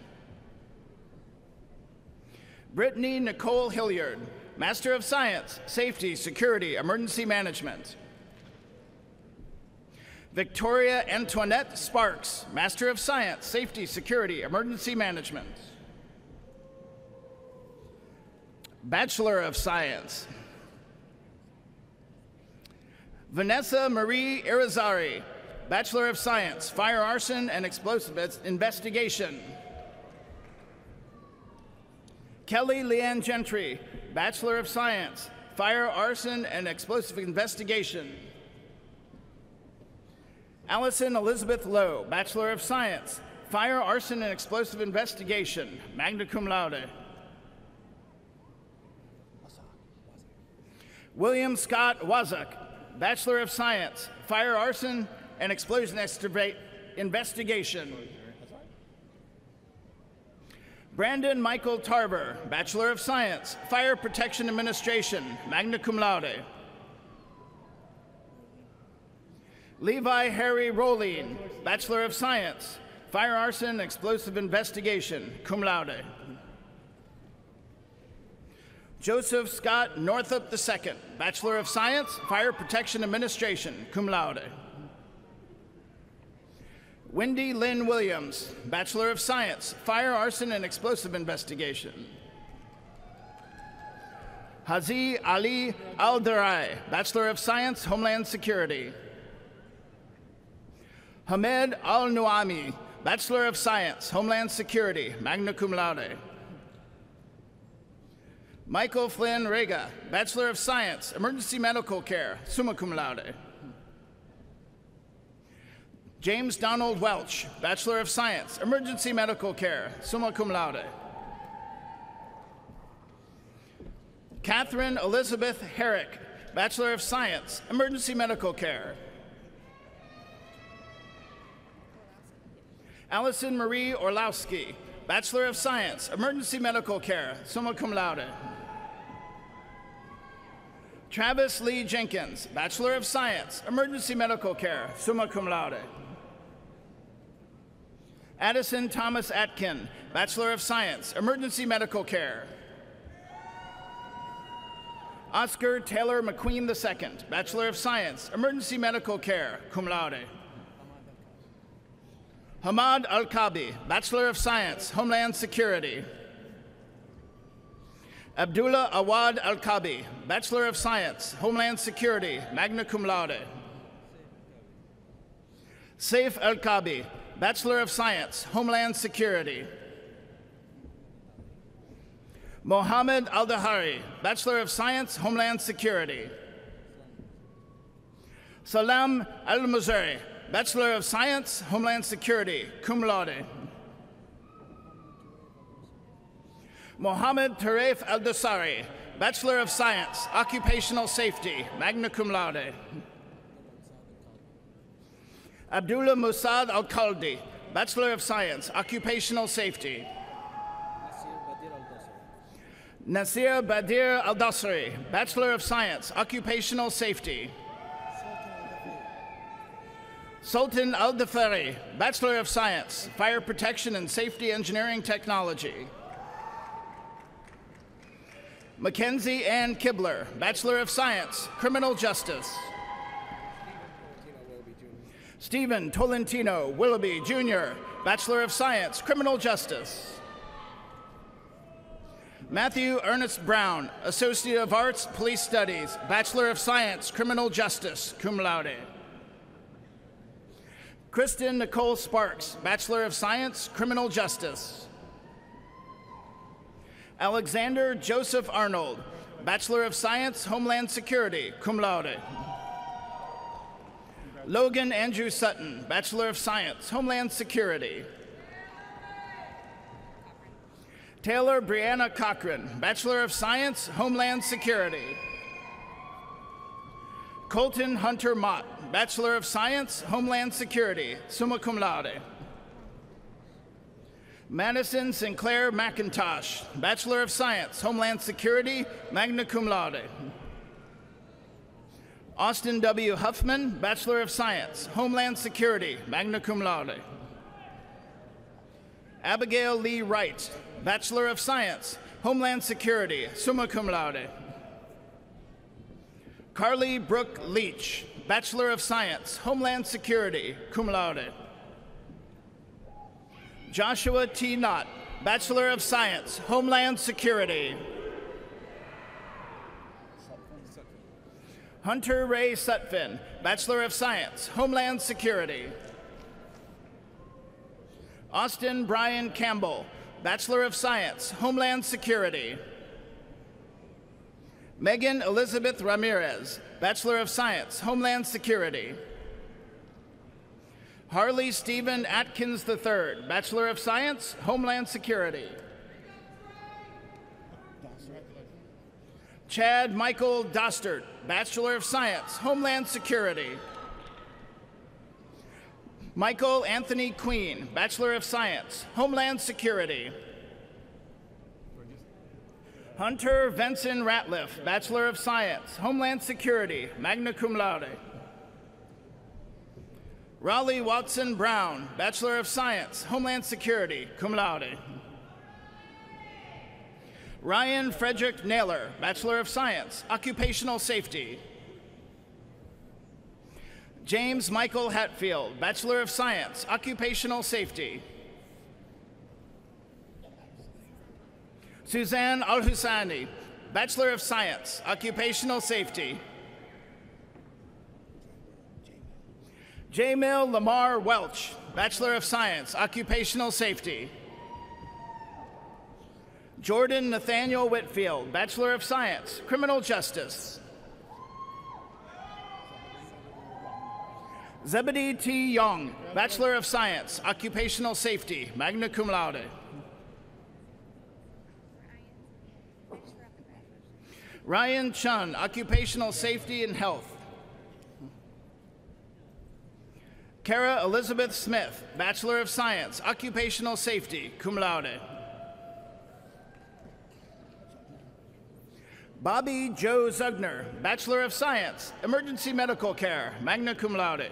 Brittany Nicole Hilliard, Master of Science, Safety, Security, Emergency Management. Victoria Antoinette Sparks, Master of Science, Safety, Security, Emergency Management. Bachelor of Science. Vanessa Marie Irizarry, Bachelor of Science, Fire Arson and Explosives Investigation. Kelly Leanne Gentry, Bachelor of Science, Fire Arson and Explosive Investigation. Allison Elizabeth Lowe, Bachelor of Science, Fire Arson and Explosive Investigation, magna cum laude. William Scott Wazak, Bachelor of Science, Fire Arson and Explosion Investigation. Brandon Michael Tarver, Bachelor of Science, Fire Protection Administration, magna cum laude. Levi Harry Rolling, Bachelor of Science, Fire Arson Explosive Investigation, cum laude. Joseph Scott Northup II, Bachelor of Science, Fire Protection Administration, cum laude. Wendy Lynn Williams, Bachelor of Science, Fire Arson and Explosive Investigation. Hazi Ali Al-Darai, Bachelor of Science, Homeland Security. Hamed Al-Nuami, Bachelor of Science, Homeland Security, magna cum laude. Michael Flynn Rega, Bachelor of Science, Emergency Medical Care, summa cum laude. James Donald Welch, Bachelor of Science, Emergency Medical Care, summa cum laude. Catherine Elizabeth Herrick, Bachelor of Science, Emergency Medical Care. Allison Marie Orlowski, Bachelor of Science, Emergency Medical Care, summa cum laude. Travis Lee Jenkins, Bachelor of Science, Emergency Medical Care, summa cum laude. Addison Thomas Atkin, Bachelor of Science, Emergency Medical Care. Oscar Taylor McQueen II, Bachelor of Science, Emergency Medical Care, cum laude. Hamad Al-Kabi, Bachelor of Science, Homeland Security. Abdullah Awad Al-Kabi, Bachelor of Science, Homeland Security, magna cum laude. Saif Al-Kabi, Bachelor of Science, Homeland Security. Mohammed Al-Dahari, Bachelor of Science, Homeland Security. Salam Al-Muzari, Bachelor of Science, Homeland Security, cum laude. Mohammed Taref Al-Dosari, Bachelor of Science, Occupational Safety, magna cum laude. Abdullah Musad Al-Khaldi, Bachelor of Science, Occupational Safety. Nasir Badir Al-Dasri, Bachelor of Science, Occupational Safety. Sultan Al-Dafari, Bachelor of Science, Fire Protection and Safety Engineering Technology. Mackenzie Ann Kibler, Bachelor of Science, Criminal Justice. Stephen Tolentino Willoughby, Jr., Bachelor of Science, Criminal Justice. Matthew Ernest Brown, Associate of Arts, Police Studies, Bachelor of Science, Criminal Justice, cum laude. Kristen Nicole Sparks, Bachelor of Science, Criminal Justice. Alexander Joseph Arnold, Bachelor of Science, Homeland Security, cum laude. Logan Andrew Sutton, Bachelor of Science, Homeland Security. Taylor Brianna Cochran, Bachelor of Science, Homeland Security. Colton Hunter Mott, Bachelor of Science, Homeland Security, summa cum laude. Madison Sinclair McIntosh, Bachelor of Science, Homeland Security, magna cum laude. Austin W. Huffman, Bachelor of Science, Homeland Security, magna cum laude. Abigail Lee Wright, Bachelor of Science, Homeland Security, summa cum laude. Carly Brooke Leach, Bachelor of Science, Homeland Security, cum laude. Joshua T. Knott, Bachelor of Science, Homeland Security. Hunter Ray Sutphin, Bachelor of Science, Homeland Security. Austin Brian Campbell, Bachelor of Science, Homeland Security. Megan Elizabeth Ramirez, Bachelor of Science, Homeland Security. Harley Stephen Atkins III, Bachelor of Science, Homeland Security. Chad Michael Dostert, Bachelor of Science, Homeland Security. Michael Anthony Queen, Bachelor of Science, Homeland Security. Hunter Venson Ratliff, Bachelor of Science, Homeland Security, magna cum laude. Raleigh Watson Brown, Bachelor of Science, Homeland Security, cum laude. Ryan Frederick Naylor, Bachelor of Science, Occupational Safety. James Michael Hatfield, Bachelor of Science, Occupational Safety. Suzanne Al-Husani, Bachelor of Science, Occupational Safety. Jamil Lamar Welch, Bachelor of Science, Occupational Safety. Jordan Nathaniel Whitfield, Bachelor of Science, Criminal Justice. Zebedee T. Young, Bachelor of Science, Occupational Safety, magna cum laude. Ryan Chun, Occupational Safety and Health. Kara Elizabeth Smith, Bachelor of Science, Occupational Safety, cum laude. Bobby Joe Zugner, Bachelor of Science, Emergency Medical Care, magna cum laude.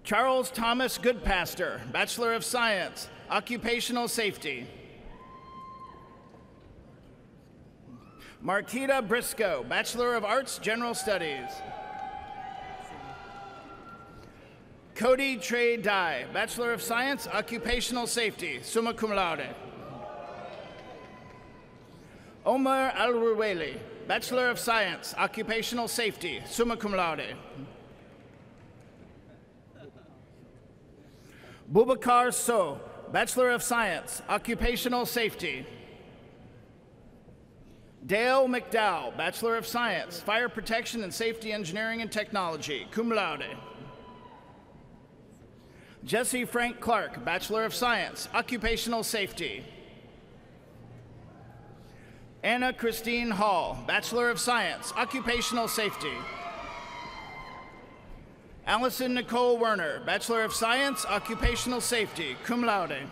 Charles Thomas Goodpaster, Bachelor of Science, Occupational Safety. Marquita Briscoe, Bachelor of Arts, General Studies. Cody Trey Dye, Bachelor of Science, Occupational Safety, summa cum laude. Omar Al-Ruweli, Bachelor of Science, Occupational Safety, summa cum laude. Boubacar Sow, Bachelor of Science, Occupational Safety. Dale McDowell, Bachelor of Science, Fire Protection and Safety Engineering and Technology, cum laude. Jesse Frank Clark, Bachelor of Science, Occupational Safety. Anna Christine Hall, Bachelor of Science, Occupational Safety. Allison Nicole Werner, Bachelor of Science, Occupational Safety, cum laude.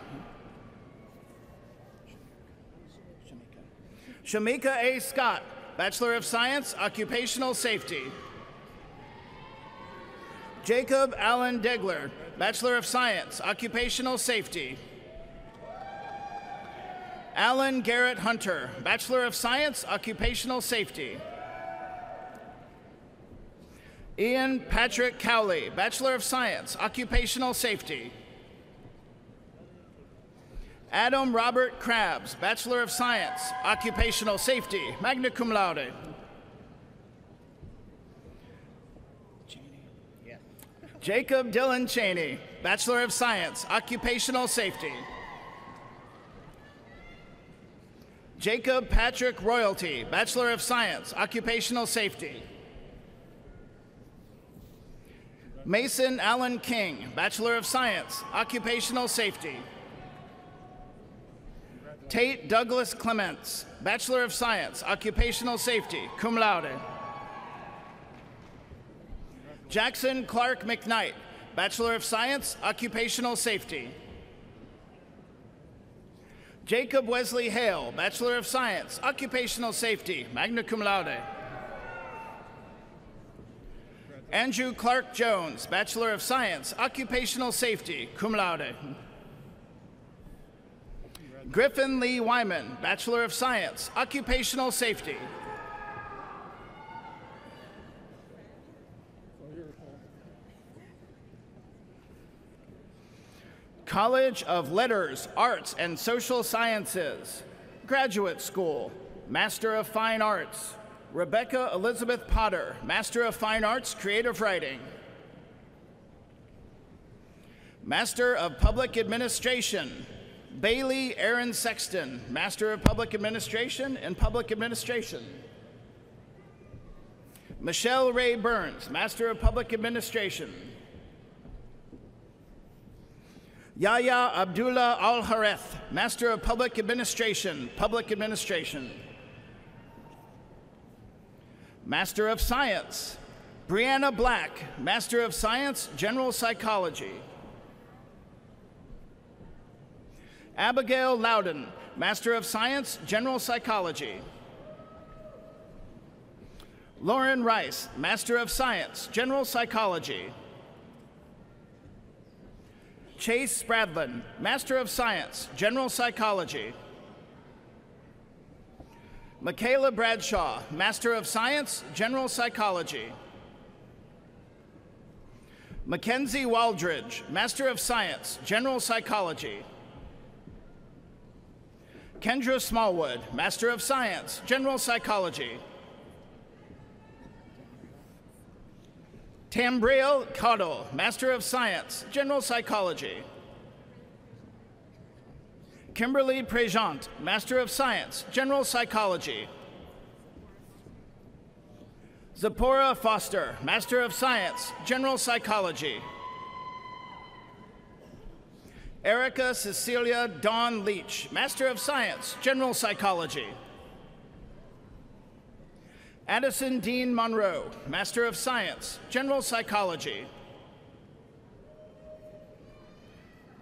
Shamika A. Scott, Bachelor of Science, Occupational Safety. Jacob Allen Degler, Bachelor of Science, Occupational Safety. Alan Garrett Hunter, Bachelor of Science, Occupational Safety. Ian Patrick Cowley, Bachelor of Science, Occupational Safety. Adam Robert Krabs, Bachelor of Science, Occupational Safety, magna cum laude. Jacob Dylan Cheney, Bachelor of Science, Occupational Safety. Jacob Patrick Royalty, Bachelor of Science, Occupational Safety. Mason Allen King, Bachelor of Science, Occupational Safety. Tate Douglas Clements, Bachelor of Science, Occupational Safety, cum laude. Jackson Clark McKnight, Bachelor of Science, Occupational Safety. Jacob Wesley Hale, Bachelor of Science, Occupational Safety, magna cum laude. Andrew Clark Jones, Bachelor of Science, Occupational Safety, cum laude. Griffin Lee Wyman, Bachelor of Science, Occupational Safety. College of Letters, Arts, and Social Sciences, Graduate School, Master of Fine Arts, Rebecca Elizabeth Potter, Master of Fine Arts, Creative Writing. Master of Public Administration, Bailey Aaron Sexton, Master of Public Administration and Public Administration. Michelle Ray Burns, Master of Public Administration. Yahya Abdullah Al-Hareth, Master of Public Administration, Public Administration. Master of Science, Brianna Black, Master of Science, General Psychology. Abigail Loudon, Master of Science, General Psychology. Lauren Rice, Master of Science, General Psychology. Chase Spradlin, Master of Science, General Psychology. Michaela Bradshaw, Master of Science, General Psychology. Mackenzie Waldridge, Master of Science, General Psychology. Kendra Smallwood, Master of Science, General Psychology. Tambriel Cottle, Master of Science, General Psychology. Kimberly Prejant, Master of Science, General Psychology. Zipporah Foster, Master of Science, General Psychology. Erica Cecilia Dawn Leach, Master of Science, General Psychology. Addison Dean Monroe, Master of Science, General Psychology.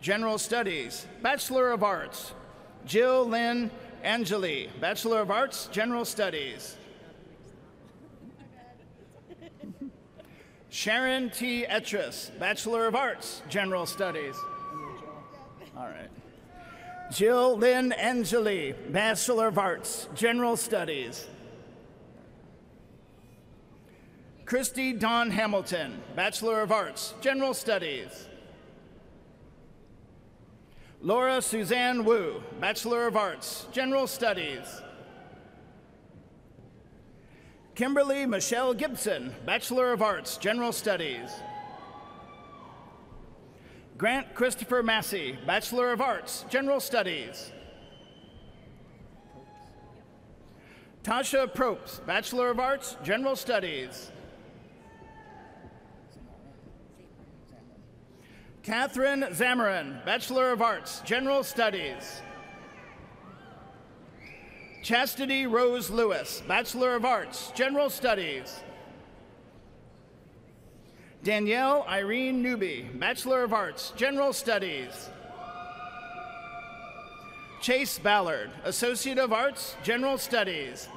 General Studies, Bachelor of Arts, Jill Lynn Angeli, Bachelor of Arts, General Studies. Sharon T. Etris, Bachelor of Arts, General Studies. All right. Jill Lynn Angeli, Bachelor of Arts, General Studies. Christy Dawn Hamilton, Bachelor of Arts, General Studies. Laura Suzanne Wu, Bachelor of Arts, General Studies. Kimberly Michelle Gibson, Bachelor of Arts, General Studies. Grant Christopher Massey, Bachelor of Arts, General Studies. Tasha Probst, Bachelor of Arts, General Studies. Catherine Zamarin, Bachelor of Arts, General Studies. Chastity Rose Lewis, Bachelor of Arts, General Studies. Danielle Irene Newby, Bachelor of Arts, General Studies. Chase Ballard, Associate of Arts, General Studies.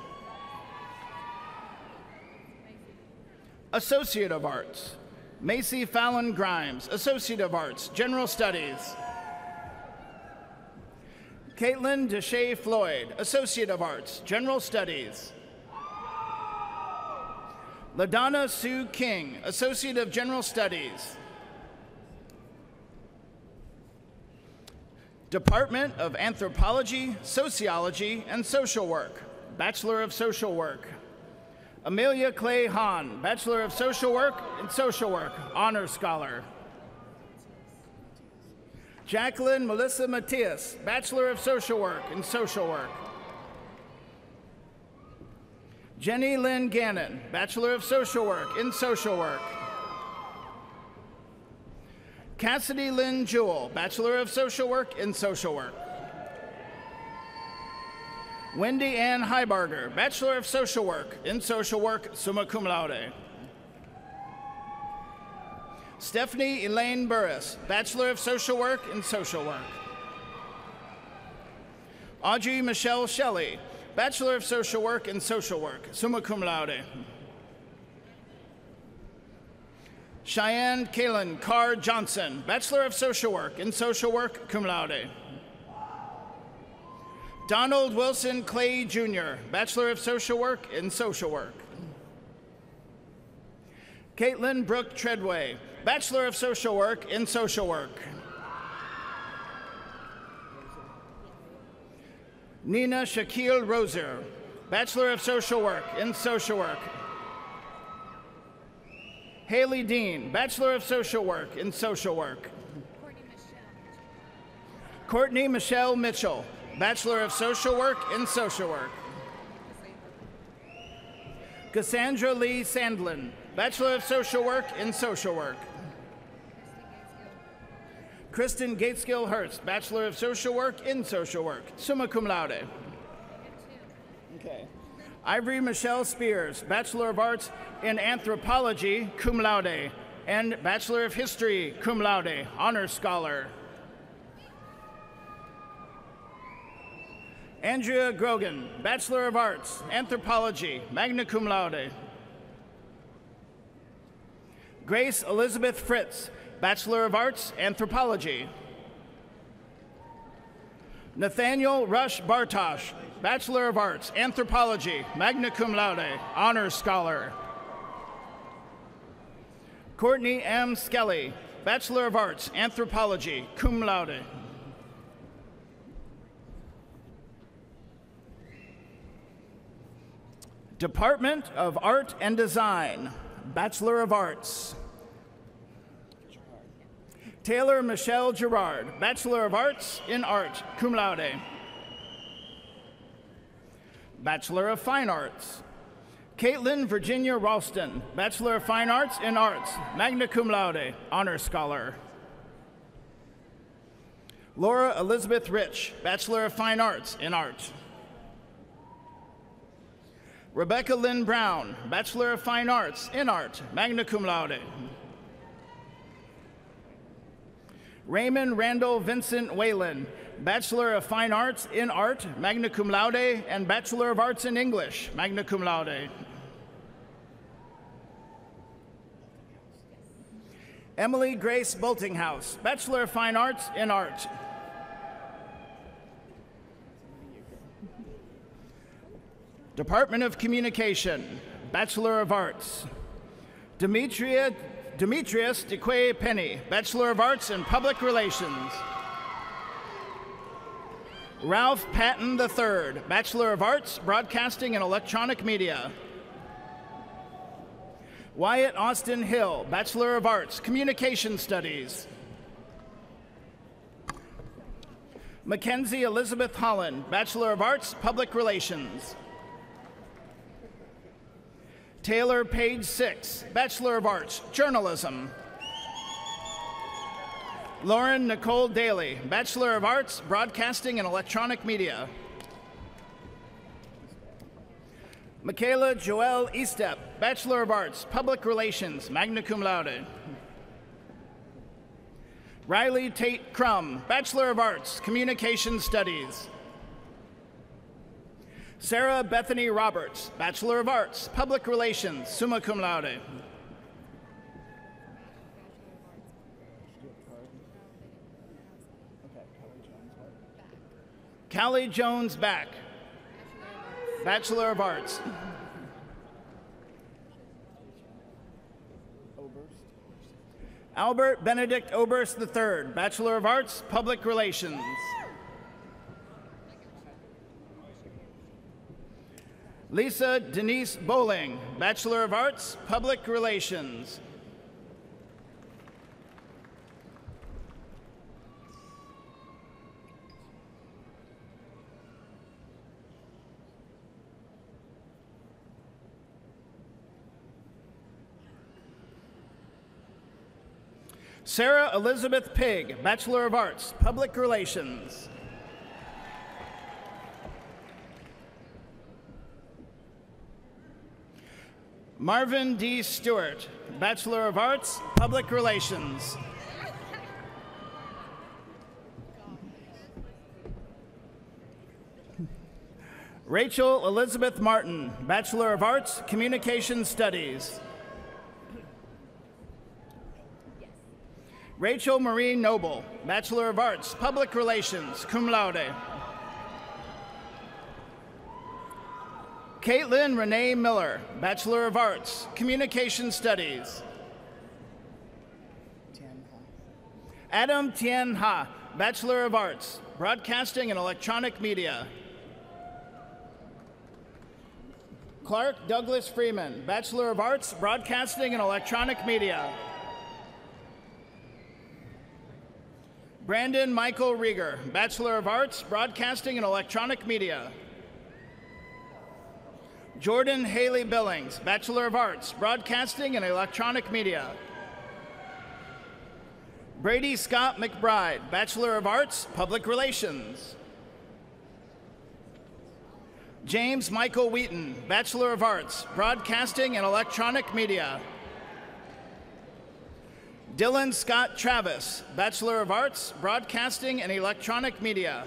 Associate of Arts, Macy Fallon Grimes, Associate of Arts, General Studies. Caitlin Deshay Floyd, Associate of Arts, General Studies. LaDonna Sue King, Associate of General Studies. Department of Anthropology, Sociology, and Social Work, Bachelor of Social Work. Amelia Clay Hahn, Bachelor of Social Work and Social Work, Honor Scholar. Jacqueline Melissa Matias, Bachelor of Social Work and Social Work. Jenny Lynn Gannon, Bachelor of Social Work in Social Work. Cassidy Lynn Jewell, Bachelor of Social Work in Social Work. Wendy Ann Heibarger, Bachelor of Social Work in Social Work, summa cum laude. Stephanie Elaine Burris, Bachelor of Social Work in Social Work. Audrey Michelle Shelley, Bachelor of Social Work in Social Work, summa cum laude. Cheyenne Kaylin Carr Johnson, Bachelor of Social Work in Social Work, cum laude. Donald Wilson Clay Jr., Bachelor of Social Work in Social Work. Caitlin Brooke Treadway, Bachelor of Social Work in Social Work. Nina Shaquille Roser, Bachelor of Social Work in Social Work. Haley Dean, Bachelor of Social Work in Social Work. Courtney Michelle Mitchell, Bachelor of Social Work in Social Work. Cassandra Lee Sandlin, Bachelor of Social Work in Social Work. Kristen Gateskill Hurst, Bachelor of Social Work in Social Work, summa cum laude. Okay. Ivory Michelle Spears, Bachelor of Arts in Anthropology, cum laude, and Bachelor of History, cum laude, Honor Scholar. Andrea Grogan, Bachelor of Arts, Anthropology, magna cum laude. Grace Elizabeth Fritz, Bachelor of Arts, Anthropology. Nathaniel Rush Bartosh, Bachelor of Arts, Anthropology, magna cum laude, Honors Scholar. Courtney M. Skelly, Bachelor of Arts, Anthropology, cum laude. Department of Art and Design, Bachelor of Arts. Taylor Michelle Gerard, Bachelor of Arts in Art, cum laude. Bachelor of Fine Arts. Caitlin Virginia Ralston, Bachelor of Fine Arts in Arts, magna cum laude, Honor Scholar. Laura Elizabeth Rich, Bachelor of Fine Arts in Art. Rebecca Lynn Brown, Bachelor of Fine Arts in Art, magna cum laude. Raymond Randall Vincent Whalen, Bachelor of Fine Arts in Art, magna cum laude, and Bachelor of Arts in English, magna cum laude. Emily Grace Boltinghouse, Bachelor of Fine Arts in Art. Department of Communication, Bachelor of Arts. Demetrius DeQuay Penny, Bachelor of Arts in Public Relations. Ralph Patton III, Bachelor of Arts, Broadcasting and Electronic Media. Wyatt Austin Hill, Bachelor of Arts, Communication Studies. Mackenzie Elizabeth Holland, Bachelor of Arts, Public Relations. Taylor Page Six, Bachelor of Arts, Journalism. Lauren Nicole Daly, Bachelor of Arts, Broadcasting and Electronic Media. Michaela Joelle Estep, Bachelor of Arts, Public Relations, magna cum laude. Riley Tate Crum, Bachelor of Arts, Communication Studies. Sarah Bethany Roberts, Bachelor of Arts, Public Relations, summa cum laude. Callie Jones Back, Bachelor of Arts. Albert Benedict Oberst III, Bachelor of Arts, Public Relations. Lisa Denise Bowling, Bachelor of Arts, Public Relations. Sarah Elizabeth Pig, Bachelor of Arts, Public Relations. Marvin D. Stewart, Bachelor of Arts, Public Relations. Rachel Elizabeth Martin, Bachelor of Arts, Communication Studies. Rachel Marie Noble, Bachelor of Arts, Public Relations, cum laude. Caitlin Renee Miller, Bachelor of Arts, Communication Studies. Adam Tien Ha, Bachelor of Arts, Broadcasting and Electronic Media. Clark Douglas Freeman, Bachelor of Arts, Broadcasting and Electronic Media. Brandon Michael Rieger, Bachelor of Arts, Broadcasting and Electronic Media. Jordan Haley Billings, Bachelor of Arts, Broadcasting and Electronic Media. Brady Scott McBride, Bachelor of Arts, Public Relations. James Michael Wheaton, Bachelor of Arts, Broadcasting and Electronic Media. Dylan Scott Travis, Bachelor of Arts, Broadcasting and Electronic Media.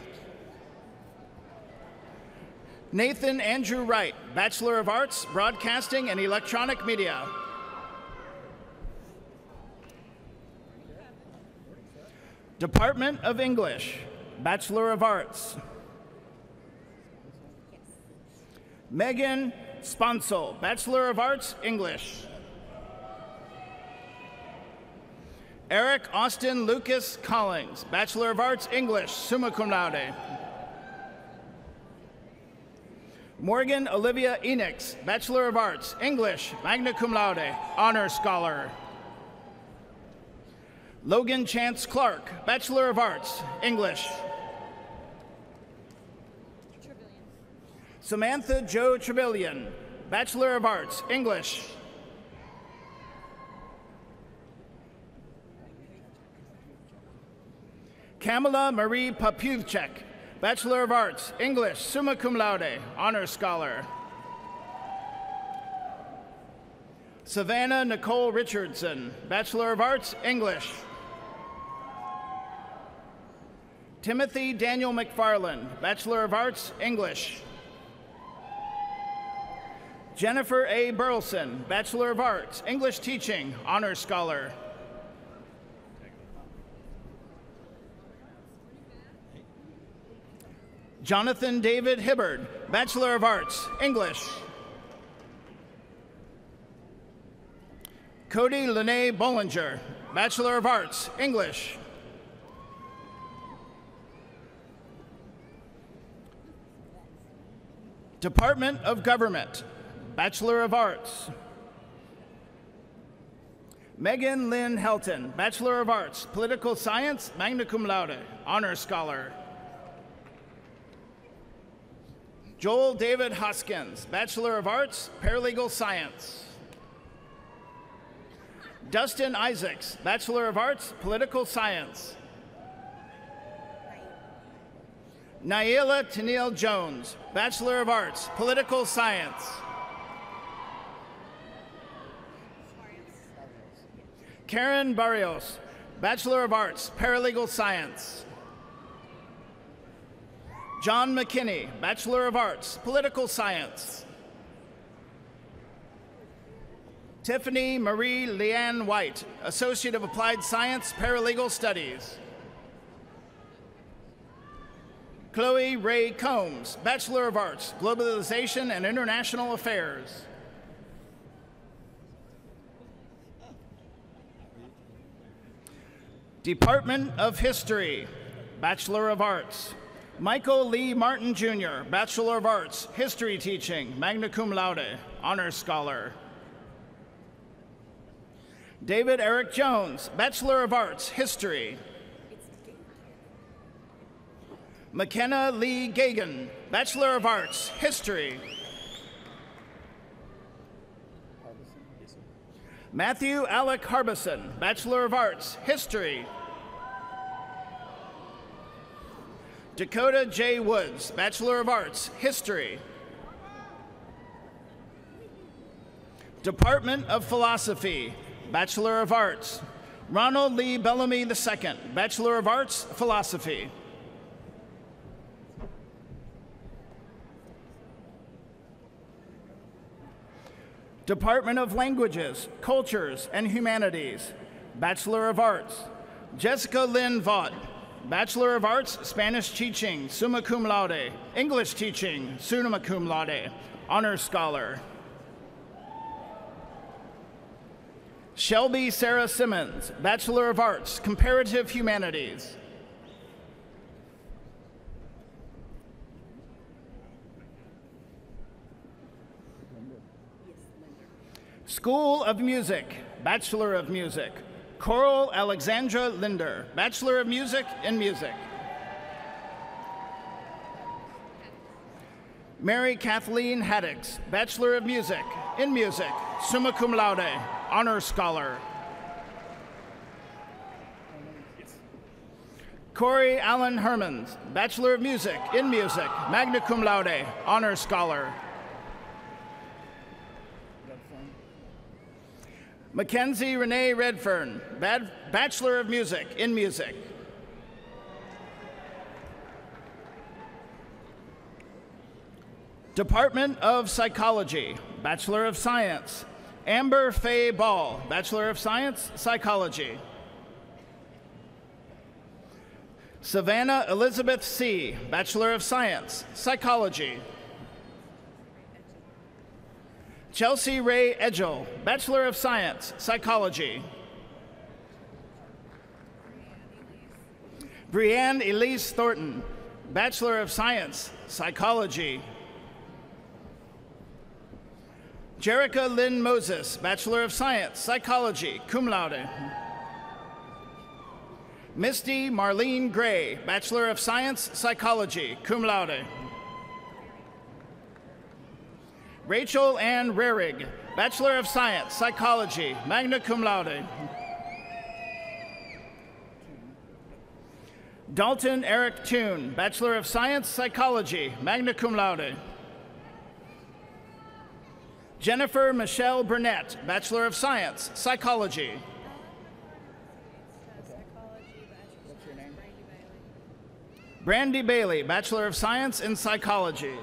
Nathan Andrew Wright, Bachelor of Arts, Broadcasting and Electronic Media. Department of English, Bachelor of Arts. Megan Sponsel, Bachelor of Arts, English. Eric Austin Lucas Collins, Bachelor of Arts, English, summa cum laude. Morgan Olivia Enix, Bachelor of Arts, English, magna cum laude, honor scholar. Logan Chance Clark, Bachelor of Arts, English. Samantha Jo Trevelyan, Bachelor of Arts, English. Kamala Marie Papuvchek, Bachelor of Arts, English, summa cum laude, honor scholar. Savannah Nicole Richardson, Bachelor of Arts, English. Timothy Daniel McFarland, Bachelor of Arts, English. Jennifer A. Burleson, Bachelor of Arts, English Teaching, honor scholar. Jonathan David Hibbard, Bachelor of Arts, English. Cody Lene Bollinger, Bachelor of Arts, English. Department of Government, Bachelor of Arts. Megan Lynn Helton, Bachelor of Arts, Political Science, magna cum laude, honor scholar. Joel David Hoskins, Bachelor of Arts, Paralegal Science. Dustin Isaacs, Bachelor of Arts, Political Science. Naila Tennille Jones, Bachelor of Arts, Political Science. Karen Barrios, Bachelor of Arts, Paralegal Science. John McKinney, Bachelor of Arts, Political Science. Tiffany Marie Leanne White, Associate of Applied Science, Paralegal Studies. Chloe Ray Combs, Bachelor of Arts, Globalization and International Affairs. Department of History, Bachelor of Arts. Michael Lee Martin Jr., Bachelor of Arts, History Teaching, magna cum laude, honor scholar. David Eric Jones, Bachelor of Arts, History. McKenna Lee Gagan, Bachelor of Arts, History. Matthew Alec Harbison, Bachelor of Arts, History. Dakota J. Woods, Bachelor of Arts, History. Department of Philosophy, Bachelor of Arts. Ronald Lee Bellamy II, Bachelor of Arts, Philosophy. Department of Languages, Cultures, and Humanities, Bachelor of Arts. Jessica Lynn Vaught, Bachelor of Arts, Spanish Teaching, summa cum laude. English Teaching, summa cum laude, honor scholar. Shelby Sarah Simmons, Bachelor of Arts, Comparative Humanities. School of Music, Bachelor of Music. Coral Alexandra Linder, Bachelor of Music in Music. Mary Kathleen Haddix, Bachelor of Music in Music, summa cum laude, honor scholar. Corey Allen Hermans, Bachelor of Music in Music, magna cum laude, honor scholar. Mackenzie Renee Redfern, Bachelor of Music in Music. Department of Psychology, Bachelor of Science. Amber Faye Ball, Bachelor of Science, Psychology. Savannah Elizabeth C., Bachelor of Science, Psychology. Chelsea Ray Edgel, Bachelor of Science, Psychology. Brianne Elise Thornton, Bachelor of Science, Psychology. Jerica Lynn Moses, Bachelor of Science, Psychology, cum laude. Misty Marlene Gray, Bachelor of Science, Psychology, cum laude. Rachel Ann Rarig, Bachelor of Science, Psychology, magna cum laude. Dalton Eric Toon, Bachelor of Science, Psychology, magna cum laude. Jennifer Michelle Burnett, Bachelor of Science, Psychology. What's your name? Brandy Bailey, Bachelor of Science in Psychology.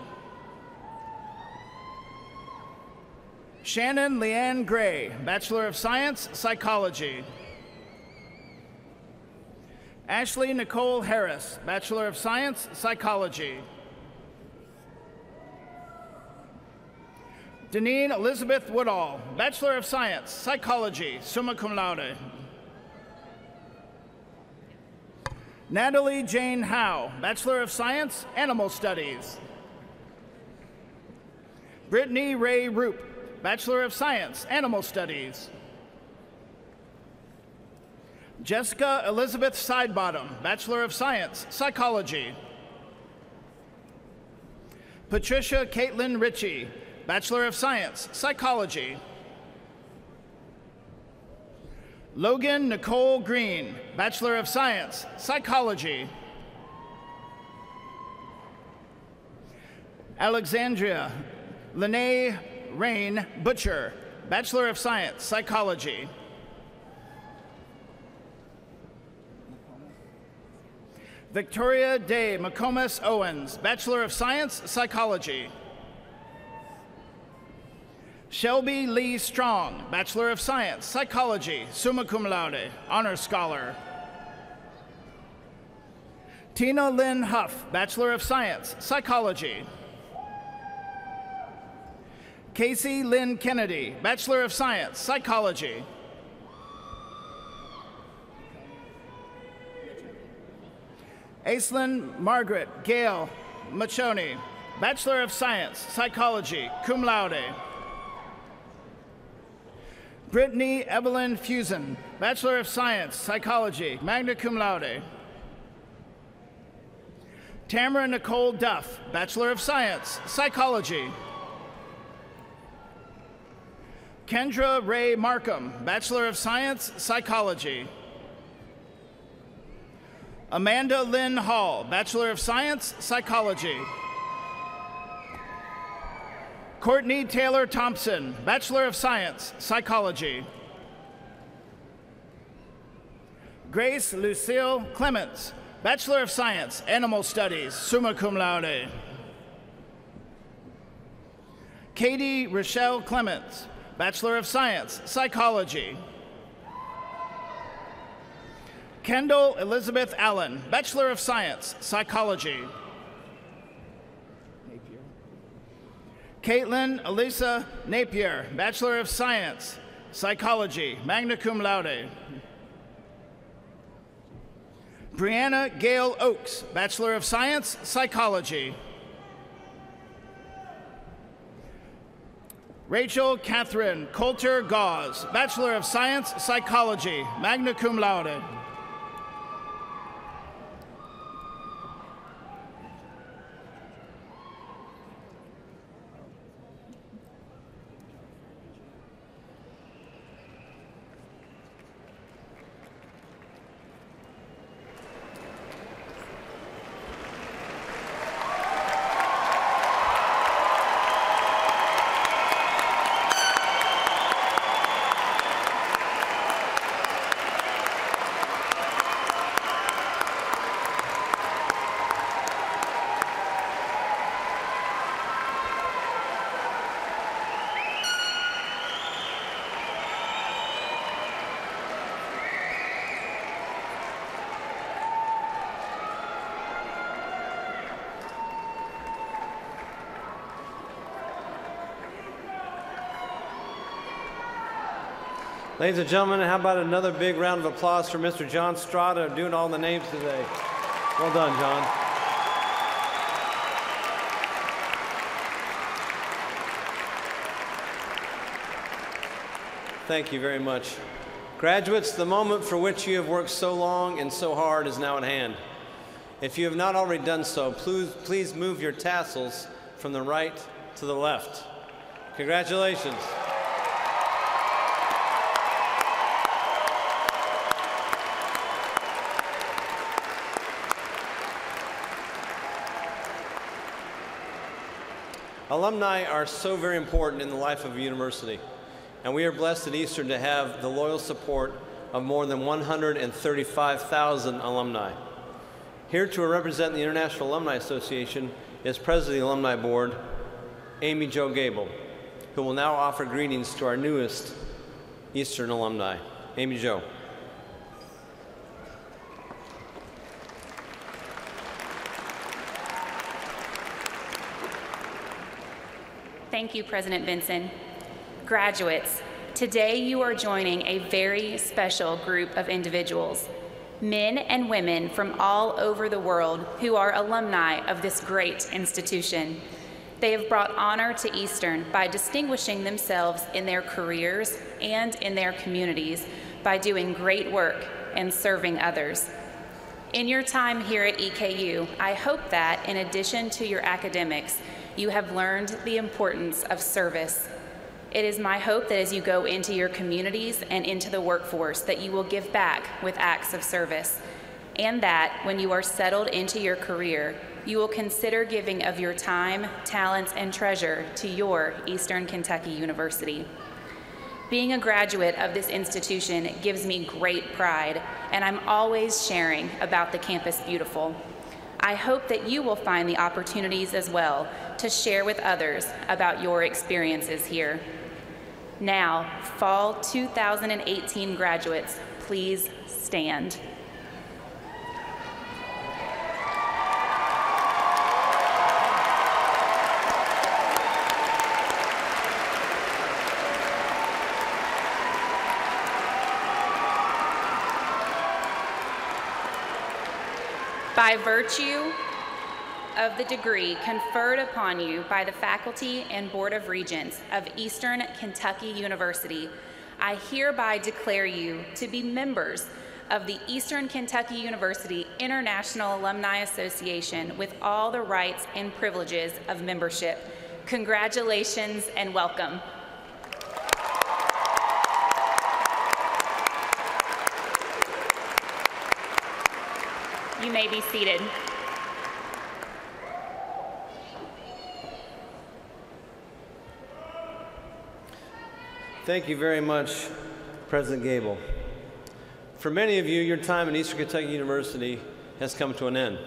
Shannon Leanne Gray, Bachelor of Science, Psychology. Ashley Nicole Harris, Bachelor of Science, Psychology. Deneen Elizabeth Woodall, Bachelor of Science, Psychology, summa cum laude. Natalie Jane Howe, Bachelor of Science, Animal Studies. Brittany Ray Roop, Bachelor of Science, Animal Studies. Jessica Elizabeth Sidebottom, Bachelor of Science, Psychology. Patricia Caitlin Ritchie, Bachelor of Science, Psychology. Logan Nicole Green, Bachelor of Science, Psychology. Alexandria Lene Rain Butcher, Bachelor of Science, Psychology. Victoria Day McComas Owens, Bachelor of Science, Psychology. Shelby Lee Strong, Bachelor of Science, Psychology, summa cum laude, honor scholar. Tina Lynn Huff, Bachelor of Science, Psychology. Casey Lynn Kennedy, Bachelor of Science, Psychology. Aislinn Margaret Gale Machoni, Bachelor of Science, Psychology, cum laude. Brittany Evelyn Fusen, Bachelor of Science, Psychology, magna cum laude. Tamara Nicole Duff, Bachelor of Science, Psychology. Kendra Ray Markham, Bachelor of Science, Psychology. Amanda Lynn Hall, Bachelor of Science, Psychology. Courtney Taylor Thompson, Bachelor of Science, Psychology. Grace Lucille Clements, Bachelor of Science, Animal Studies, summa cum laude. Katie Rochelle Clements, Bachelor of Science, Psychology. Kendall Elizabeth Allen, Bachelor of Science, Psychology. Caitlin Elisa Napier, Bachelor of Science, Psychology, magna cum laude. Brianna Gail Oakes, Bachelor of Science, Psychology. Rachel Catherine Coulter Gauze, Bachelor of Science, Psychology, magna cum laude. Ladies and gentlemen, how about another big round of applause for Mr. John Strada doing all the names today. Well done, John. Thank you very much. Graduates, the moment for which you have worked so long and so hard is now at hand. If you have not already done so, please move your tassels from the right to the left. Congratulations. Alumni are so very important in the life of a university, and we are blessed at Eastern to have the loyal support of more than 135,000 alumni. Here to represent the International Alumni Association is President of the Alumni Board, Amy Jo Gable, who will now offer greetings to our newest Eastern alumni. Amy Jo. Thank you, President Benson. Graduates, today you are joining a very special group of individuals, men and women from all over the world who are alumni of this great institution. They have brought honor to Eastern by distinguishing themselves in their careers and in their communities by doing great work and serving others. In your time here at EKU, I hope that in addition to your academics, you have learned the importance of service. It is my hope that as you go into your communities and into the workforce that you will give back with acts of service, and that when you are settled into your career, you will consider giving of your time, talents, and treasure to your Eastern Kentucky University. Being a graduate of this institution gives me great pride, and I'm always sharing about the Campus Beautiful. I hope that you will find the opportunities as well to share with others about your experiences here. Now, Fall 2018 graduates, please stand. By virtue of the degree conferred upon you by the faculty and Board of Regents of Eastern Kentucky University, I hereby declare you to be members of the Eastern Kentucky University International Alumni Association with all the rights and privileges of membership. Congratulations and welcome. You may be seated. Thank you very much, President Gable. For many of you, your time at Eastern Kentucky University has come to an end.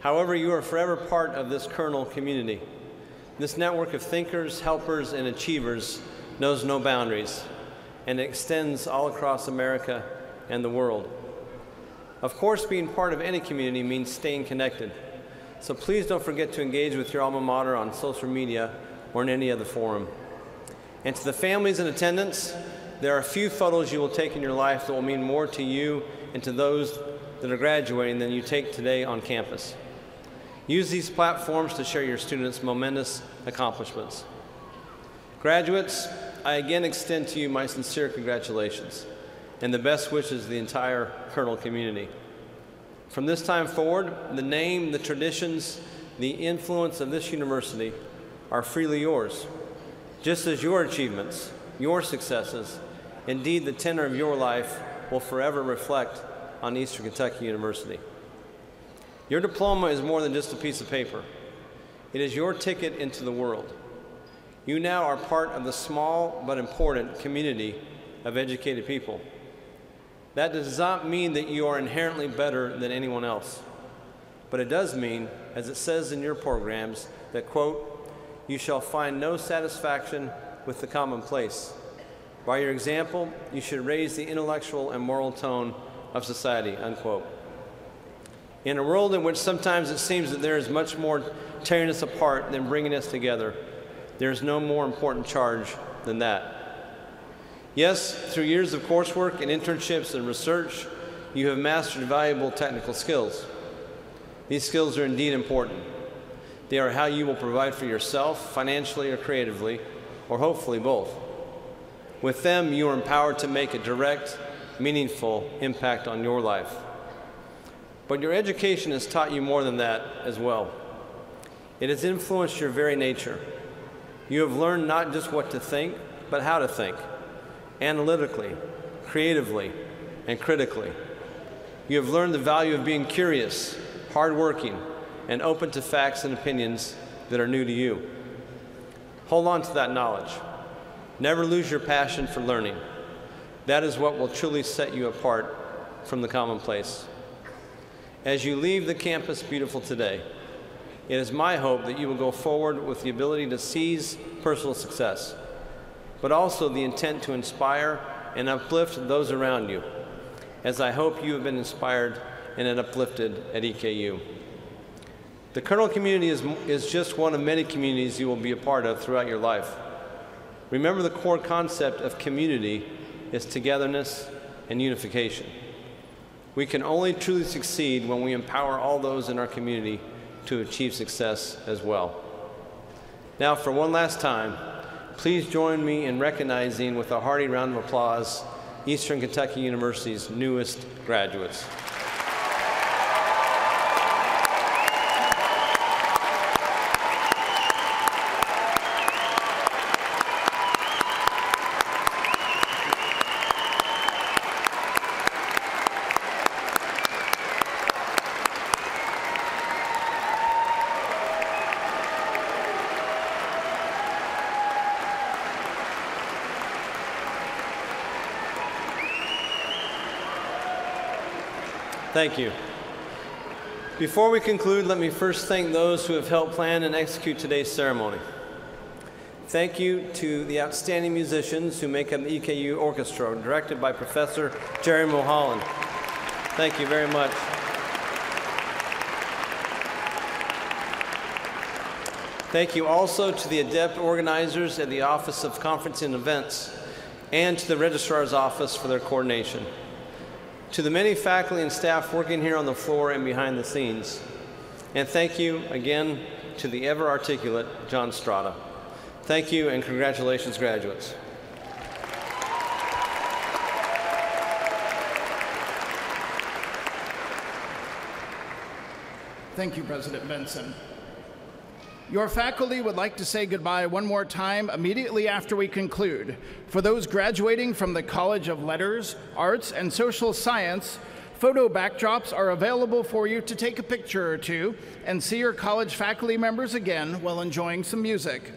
However, you are forever part of this kernel community. This network of thinkers, helpers, and achievers knows no boundaries, and it extends all across America and the world. Of course, being part of any community means staying connected. So please don't forget to engage with your alma mater on social media or in any other forum. And to the families in attendance, there are a few photos you will take in your life that will mean more to you and to those that are graduating than you take today on campus. Use these platforms to share your students' momentous accomplishments. Graduates, I again extend to you my sincere congratulations and the best wishes of the entire Kernel community. From this time forward, the name, the traditions, the influence of this university are freely yours, just as your achievements, your successes, indeed the tenor of your life will forever reflect on Eastern Kentucky University. Your diploma is more than just a piece of paper. It is your ticket into the world. You now are part of the small but important community of educated people. That does not mean that you are inherently better than anyone else, but it does mean, as it says in your programs, that, quote, you shall find no satisfaction with the commonplace. By your example, you should raise the intellectual and moral tone of society, unquote. In a world in which sometimes it seems that there is much more tearing us apart than bringing us together, there is no more important charge than that. Yes, through years of coursework and internships and research, you have mastered valuable technical skills. These skills are indeed important. They are how you will provide for yourself, financially or creatively, or hopefully both. With them, you are empowered to make a direct, meaningful impact on your life. But your education has taught you more than that as well. It has influenced your very nature. You have learned not just what to think, but how to think, analytically, creatively, and critically. You have learned the value of being curious, hardworking, and open to facts and opinions that are new to you. Hold on to that knowledge. Never lose your passion for learning. That is what will truly set you apart from the commonplace. As you leave the campus beautiful today, it is my hope that you will go forward with the ability to seize personal success, but also the intent to inspire and uplift those around you, as I hope you have been inspired and uplifted at EKU. The Colonel community is just one of many communities you will be a part of throughout your life. Remember, the core concept of community is togetherness and unification. We can only truly succeed when we empower all those in our community to achieve success as well. Now, for one last time, please join me in recognizing with a hearty round of applause Eastern Kentucky University's newest graduates. Thank you. Before we conclude, let me first thank those who have helped plan and execute today's ceremony. Thank you to the outstanding musicians who make up the EKU Orchestra, directed by Professor Jerry Mulholland. Thank you very much. Thank you also to the adept organizers at the Office of Conference and Events and to the Registrar's Office for their coordination. To the many faculty and staff working here on the floor and behind the scenes. And thank you again to the ever-articulate John Strada. Thank you and congratulations, graduates. Thank you, President Benson. Your faculty would like to say goodbye one more time immediately after we conclude. For those graduating from the College of Letters, Arts, and Social Science, photo backdrops are available for you to take a picture or two and see your college faculty members again while enjoying some music.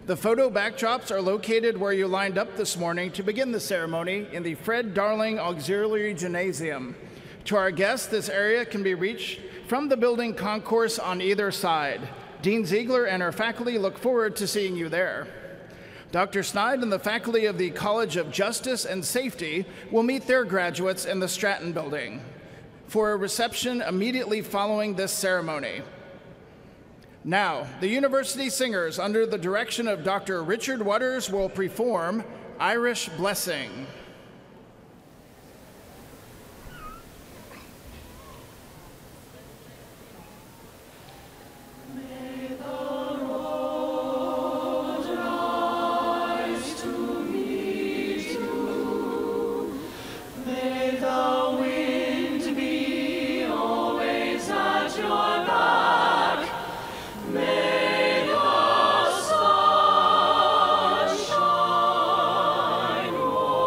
The photo backdrops are located where you lined up this morning to begin the ceremony in the Fred Darling Auxiliary Gymnasium. To our guests, this area can be reached from the building concourse on either side. Dean Ziegler and her faculty look forward to seeing you there. Dr. Sneyd and the faculty of the College of Justice and Safety will meet their graduates in the Stratton Building for a reception immediately following this ceremony. Now, the university singers under the direction of Dr. Richard Waters will perform Irish Blessing.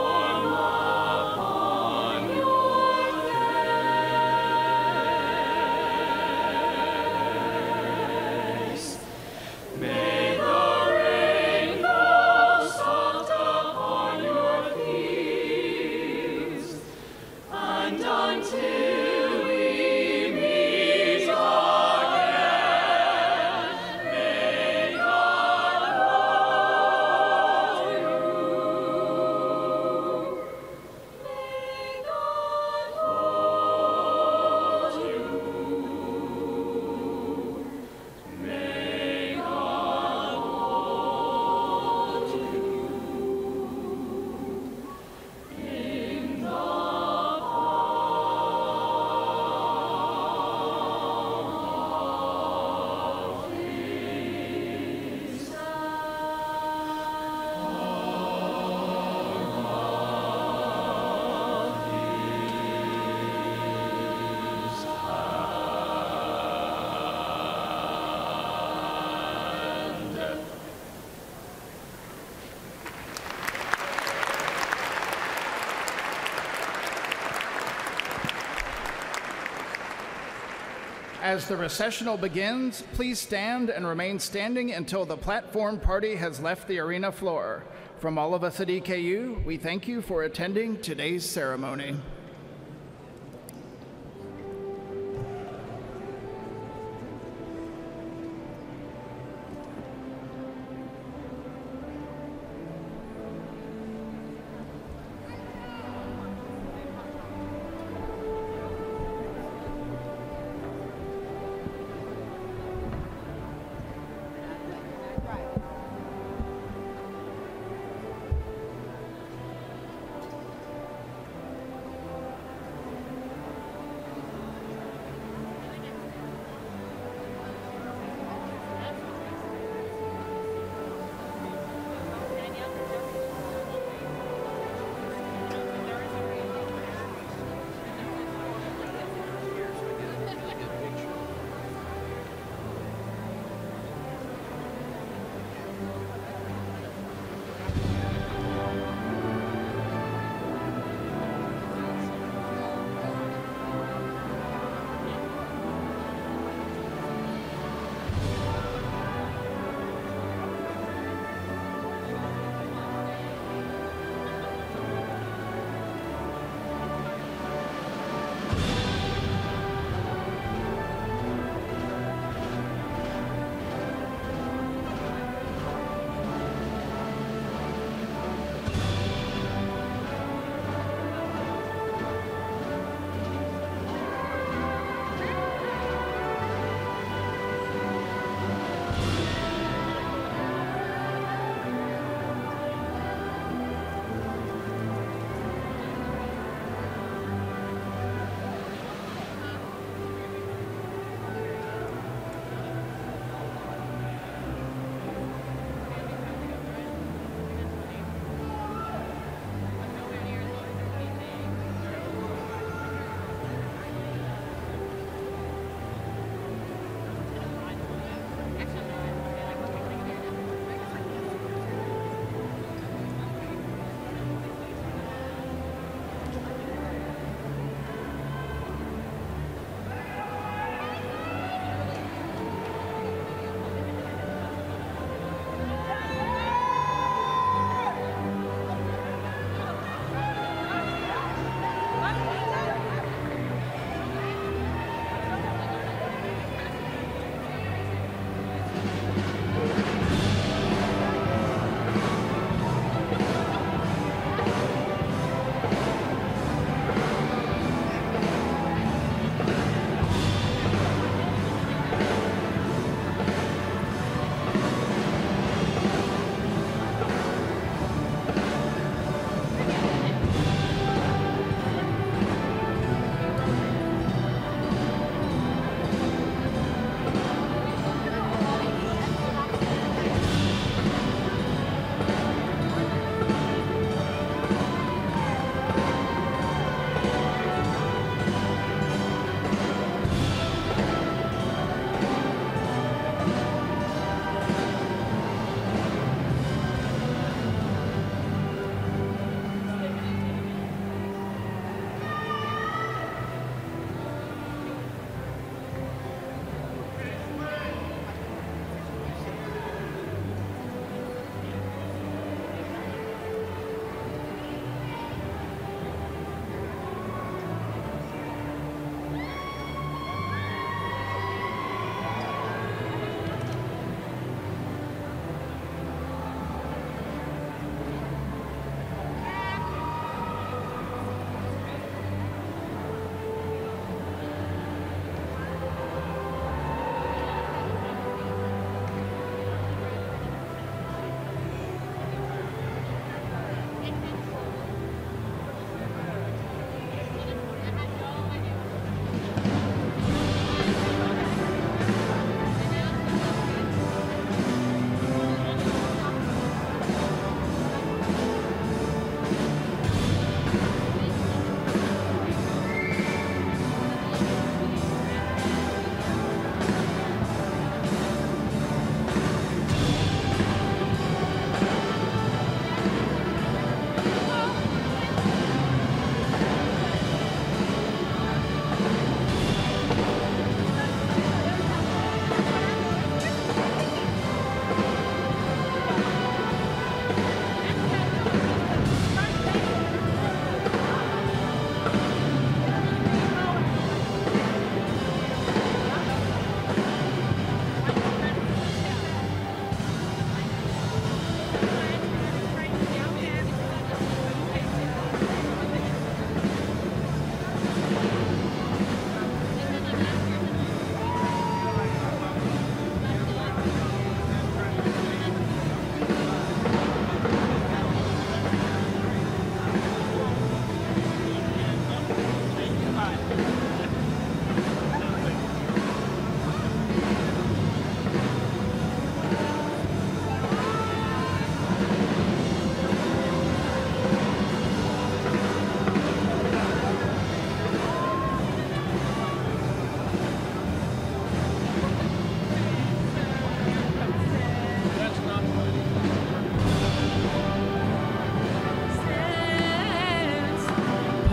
Shine as the recessional begins, please stand and remain standing until the platform party has left the arena floor. From all of us at EKU, we thank you for attending today's ceremony.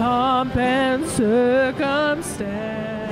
pomp and circumstance.